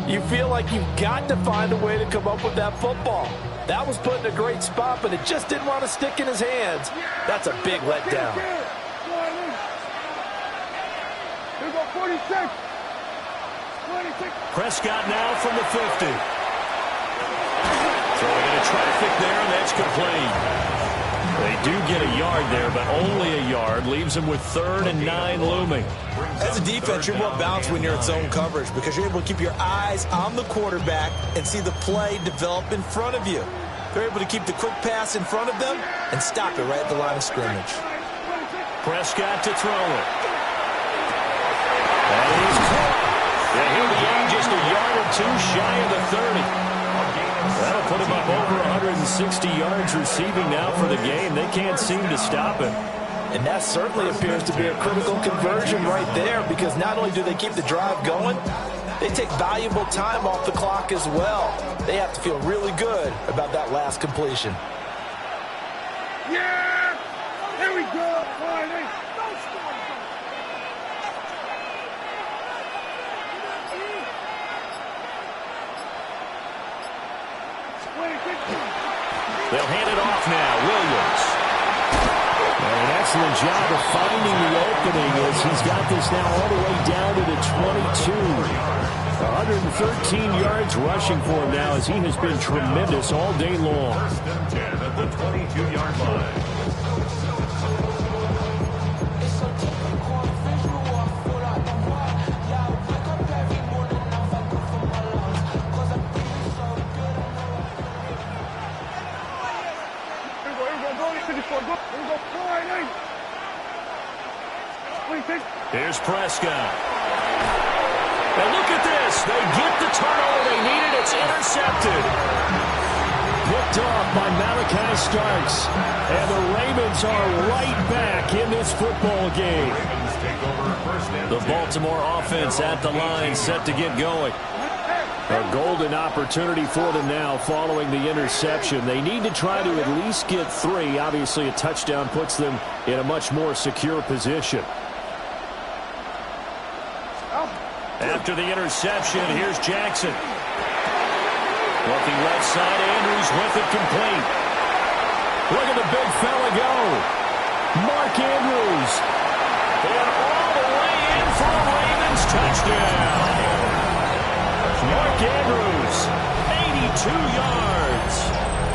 you feel like you've got to find a way to come up with that football. That was put in a great spot, but it just didn't want to stick in his hands. That's a big letdown. Here we go, 46. Prescott now from the 50. Throwing into traffic there, and that's complete. They do get a yard there, but only a yard. Leaves them with 3rd and 9 looming. As a defense, you're more balanced when you're in zone coverage because you're able to keep your eyes on the quarterback and see the play develop in front of you. They're able to keep the quick pass in front of them and stop it right at the line of scrimmage. Prescott to throw it. That is caught. Yeah, he'll be out just a yard or two shy of the 30. That'll put him up over 160 yards receiving now for the game. They can't seem to stop him. And that certainly appears to be a critical conversion right there because not only do they keep the drive going, they take valuable time off the clock as well. They have to feel really good about that last completion. Yeah! Here we go! All right, hey. Don't score. They'll hand it off now. Williams. And an excellent job of finding the opening as he's got this now all the way down to the 22. 113 yards rushing for him now as he has been tremendous all day long. First and 10 at the 22-yard line. Here's Prescott. And look at this. They get the turnover they needed. It's intercepted. Picked off by Malachi Starks. And the Ravens are right back in this football game. The Baltimore offense at the line set to get going. A golden opportunity for them now following the interception. They need to try to at least get 3. Obviously, a touchdown puts them in a much more secure position. After the interception, here's Jackson. Looking left side, Andrews with it complete. Look at the big fella go. Mark Andrews. And all the way in for a Ravens touchdown. Mark Andrews, 82 yards.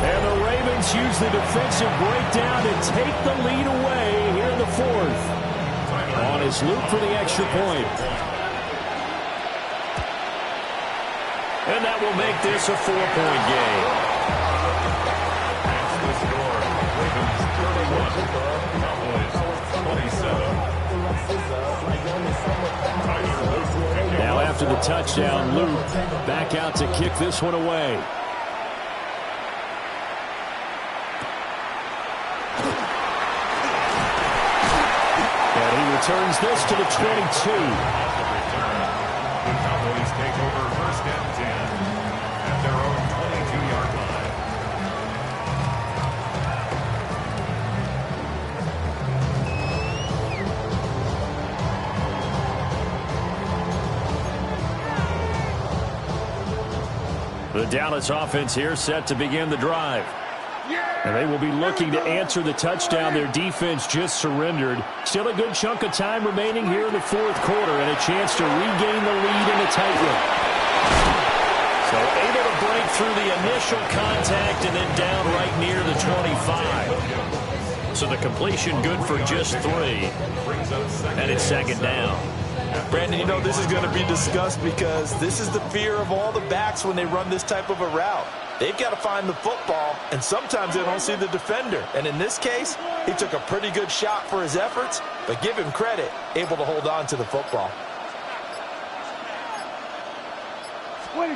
And the Ravens use the defensive breakdown to take the lead away here in the 4th. On his loop for the extra point. And that will make this a 4-point game. That's the score. Ravens 31, Cowboys 27. Now after the touchdown, Luke back out to kick this one away. And he returns this to the 22. The Cowboys take over first and 10 at their own 22-yard line. The Dallas offense here set to begin the drive. And they will be looking to answer the touchdown their defense just surrendered. Still a good chunk of time remaining here in the 4th quarter and a chance to regain the lead in a tight one. So able to break through the initial contact and then down right near the 25. So the completion good for just 3. And it's 2nd down. Brandon, you know this is going to be discussed because this is the fear of all the backs when they run this type of a route. They've got to find the football, and sometimes they don't see the defender. And in this case, he took a pretty good shot for his efforts, but give him credit, able to hold on to the football. From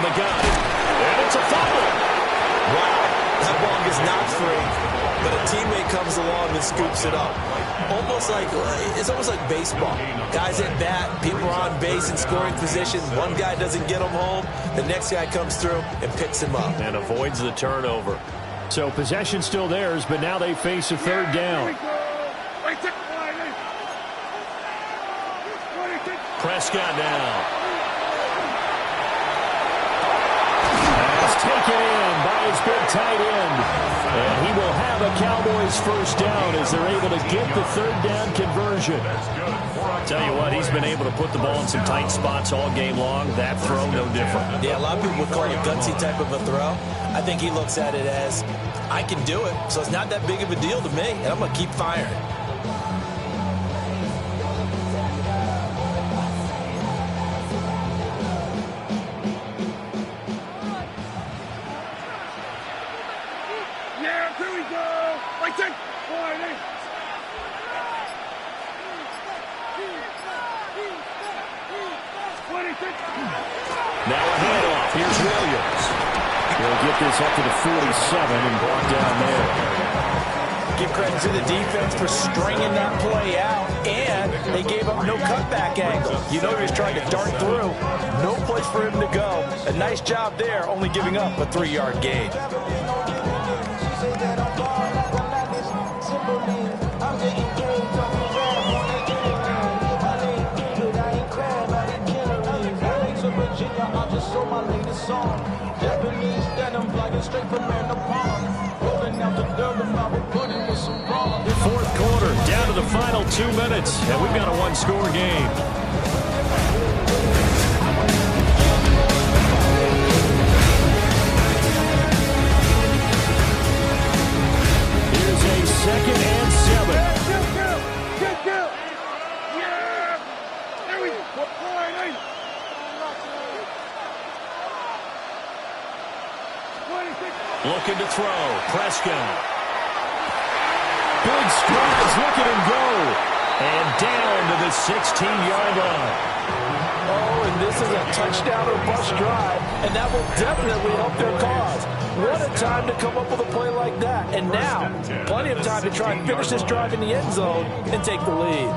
the gun, and it's a fumble. Wow, that ball gets knocked free, but a teammate comes along and scoops it up. It's almost like baseball. Guys at bat, people are on base in scoring position. One guy doesn't get him home. The next guy comes through and picks him up. And avoids the turnover. So possession still theirs, but now they face a 3rd down. Prescott now. Pass taken in by his big tight end. And he will have a Cowboys first down as they're able to get the third down conversion. Tell you what, he's been able to put the ball in some tight spots all game long. That throw, no different. Yeah, a lot of people would call it a gutsy type of a throw. I think he looks at it as, I can do it, so it's not that big of a deal to me, and I'm going to keep firing. Yeah, here we go. Right there. Now a handoff. Here's Williams. He'll get this up to the 47 and brought down there. Give credit to the defense for stringing that play out, and they gave up no cutback angle. You know he was trying to dart through. No place for him to go. A nice job there, only giving up a 3-yard gain. Fourth quarter, down to the final 2 minutes, and we've got a one-score game. Here's a 2nd and 7. Kill. Yeah. There we go. Looking to throw. Prescott. Big strides, look at him go. And down to the 16-yard line. Oh, and this is a touchdown or bust drive, and that will definitely help their cause. What a time to come up with a play like that. And now, plenty of time to try and finish this drive in the end zone and take the lead.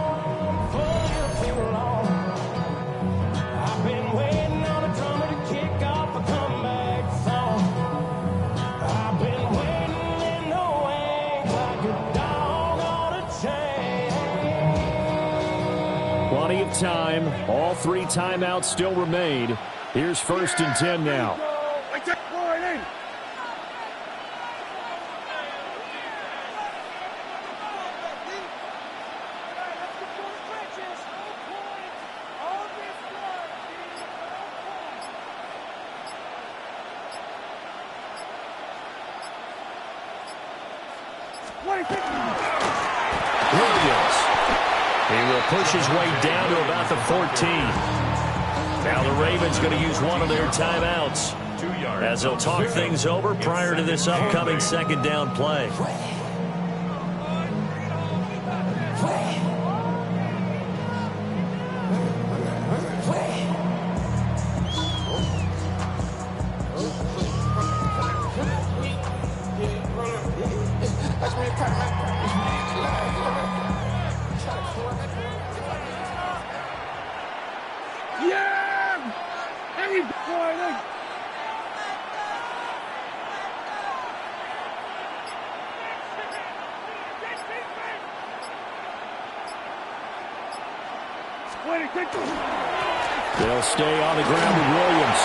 Plenty of time. All 3 timeouts still remain. Here's 1st and 10 now. Williams. He will push his way down to about the 14. Now the Ravens going to use one of their timeouts as they'll talk things over prior to this upcoming 2nd down play. They'll stay on the ground with Williams.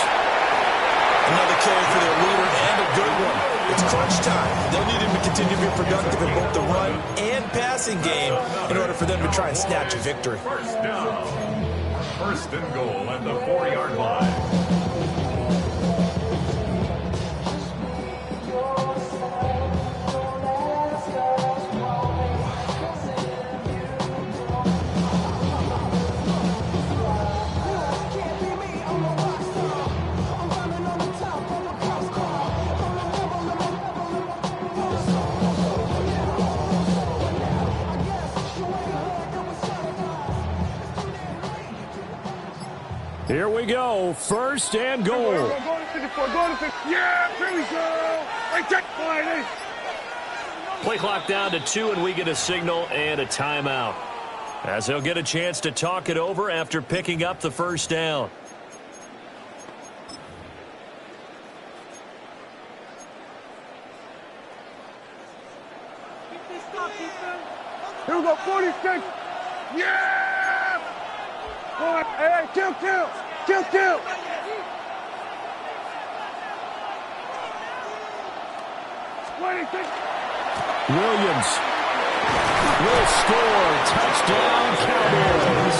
Another carry for their leader and a good one. It's crunch time. They'll need him to continue to be productive in both the run and passing game in order for them to try and snatch a victory. First down. 1st and goal at the 4-yard line. Here we go. 1st and goal. Yeah, here we go. Right there. Play clock down to 2, and we get a signal and a timeout, as they'll get a chance to talk it over after picking up the 1st down. Here we go, 46. Yeah! Hey, kill. Williams will score. Touchdown, Cowboys.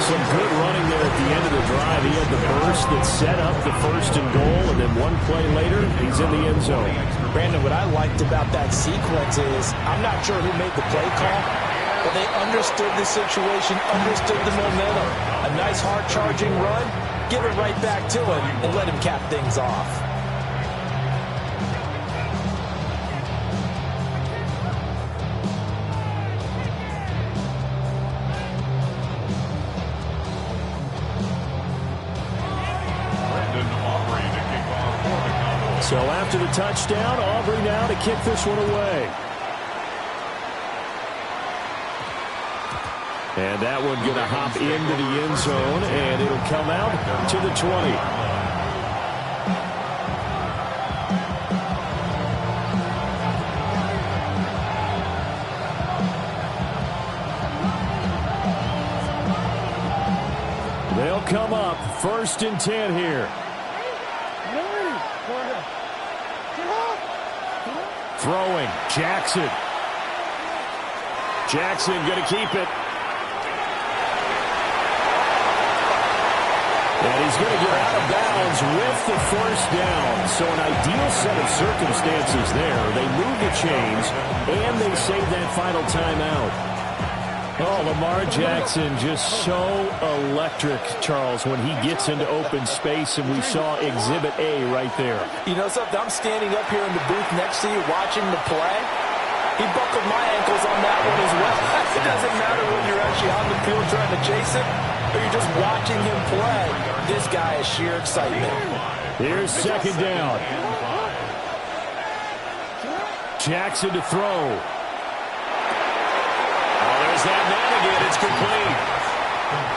Some good running there at the end of the drive. He had the burst that set up the 1st and goal, and then one play later, he's in the end zone. Brandon, what I liked about that sequence is I'm not sure who made the play call, but they understood the situation, understood the momentum. A nice hard-charging run, give it right back to him, and let him cap things off. So after the touchdown, Aubrey now to kick this one away. And that one going to hop into the end zone, and it'll come out to the 20. They'll come up 1st and 10 here. Throwing, Jackson. Jackson going to keep it. And he's going to get out of bounds with the 1st down. So an ideal set of circumstances there. They move the chains, and they save that final timeout. Oh, Lamar Jackson just so electric, Charles, when he gets into open space, and we saw Exhibit A right there. You know something? I'm standing up here in the booth next to you watching the play. He buckled my ankles on that one as well. It doesn't matter when you're actually on the field trying to chase it, or you're just watching him play. This guy is sheer excitement. Here's 2nd down. Jackson to throw. That man again, it's complete.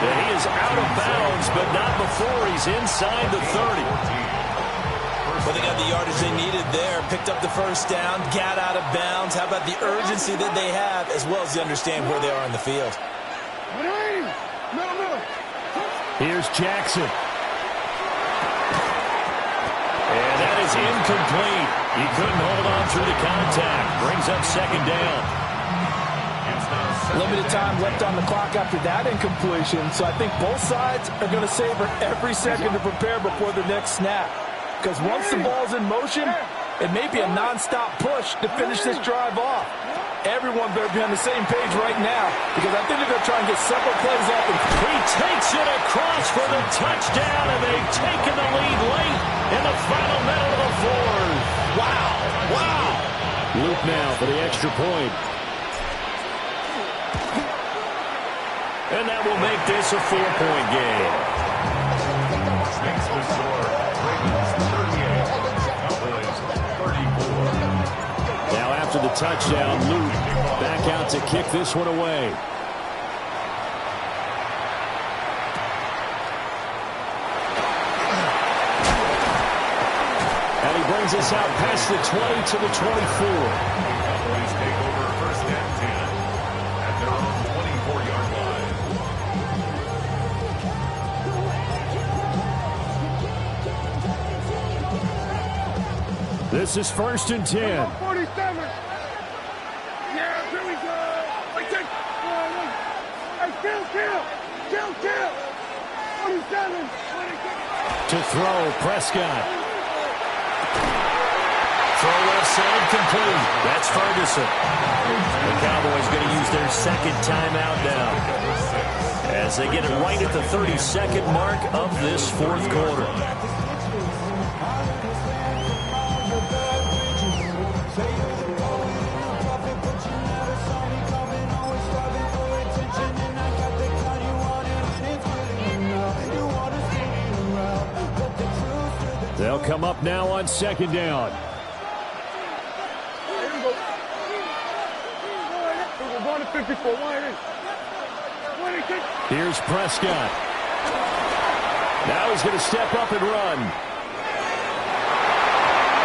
And he is out of bounds, but not before he's inside the 30. Well, they got the yardage they needed there, picked up the 1st down, got out of bounds. How about the urgency that they have, as well as they understand where they are on the field. Here's Jackson. And that is incomplete. He couldn't hold on through the contact. Brings up 2nd down. Limited time left on the clock after that incompletion, so I think both sides are going to savor every second to prepare before the next snap. Because once the ball's in motion, it may be a non-stop push to finish this drive off. Everyone better be on the same page right now, because I think they're going to try and get several plays off. He takes it across for the touchdown, and they've taken the lead late in the final minute of the 4th. Wow, wow. Luke now for the extra point. And that will make this a 4-point game. Makes the score. Ravens 38, Cowboys 34. Now after the touchdown, Luke back out to kick this one away. And he brings us out past the 20 to the 24. Cowboys take over 1st and 10 at their own 24-yard line. This is 1st and 10. 47. Yeah, here we go. Hey, kill. 47. To throw, Prescott. Throw left side, complete. That's Ferguson. The Cowboys going to use their 2nd timeout now, as they get it right at the 32nd mark of this 4th quarter. They'll come up now on 2nd down. Here's Prescott. Now he's going to step up and run.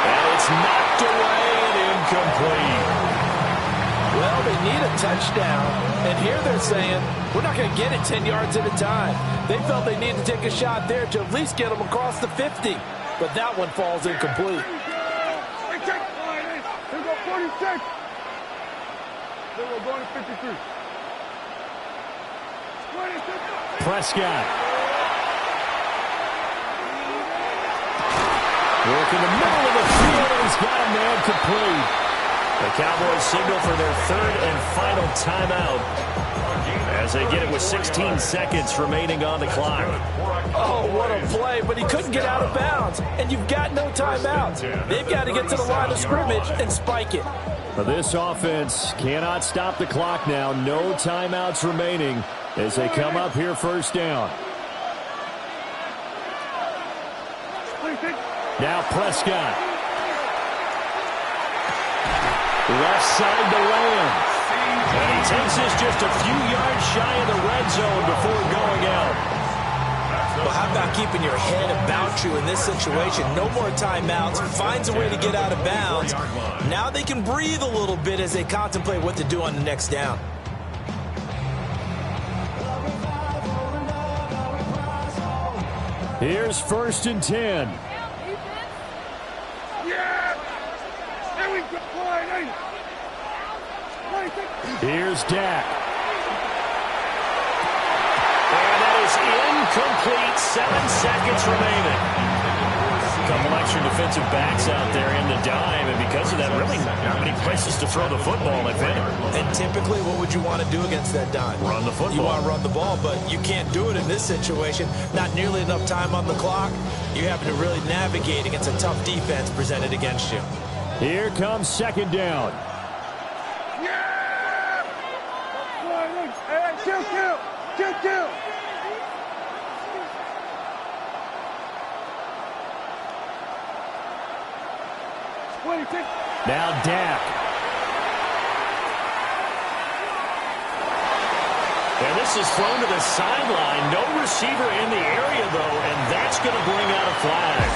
And it's knocked away and incomplete. Well, they need a touchdown. And here they're saying, we're not going to get it 10 yards at a time. They felt they needed to take a shot there to at least get them across the 50. But that one falls incomplete. 46. Then we're going to 53. 26. Prescott. Work in the middle of the field, and he's got a man complete. The Cowboys signal for their third and final timeout as they get it with 16 seconds remaining on the clock. Oh, what a play, but he couldn't get out of bounds, and you've got no timeouts. They've got to get to the line of scrimmage and spike it. This offense cannot stop the clock now. No timeouts remaining as they come up here first down. Now Prescott. Left side to Lamb. And he takes this just a few yards shy of the red zone before going out. Well, how about keeping your head about you in this situation? No more timeouts. Finds a way to get out of bounds. Now they can breathe a little bit as they contemplate what to do on the next down. Here's 1st and 10. Here's Dak. And that is incomplete. 7 seconds remaining. A couple extra defensive backs out there in the dime, and because of that, really not many places to throw the football, if any. And typically, what would you want to do against that dime? Run the football. You want to run the ball, but you can't do it in this situation. Not nearly enough time on the clock. You're having to really navigate against a tough defense presented against you. Here comes 2nd down. Kill. Now Dak. And this is thrown to the sideline. No receiver in the area, though, and that's going to bring out a flag.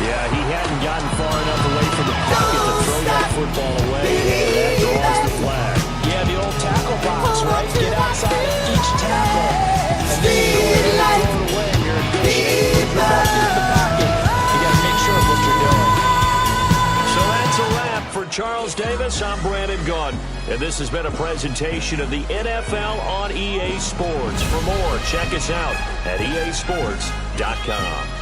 Yeah, he hadn't gotten far enough away from the pocket to throw that football away. That draws the flag. Yeah, the old tackle box, right? Get outside of each tackle, and then you go ahead and throw it away. You're in good shape. You're back in the pocket. You got to make sure of what you're doing. So that's a wrap for Charles Davis. I'm Brandon Gaudin, and this has been a presentation of the NFL on EA Sports. For more, check us out at easports.com.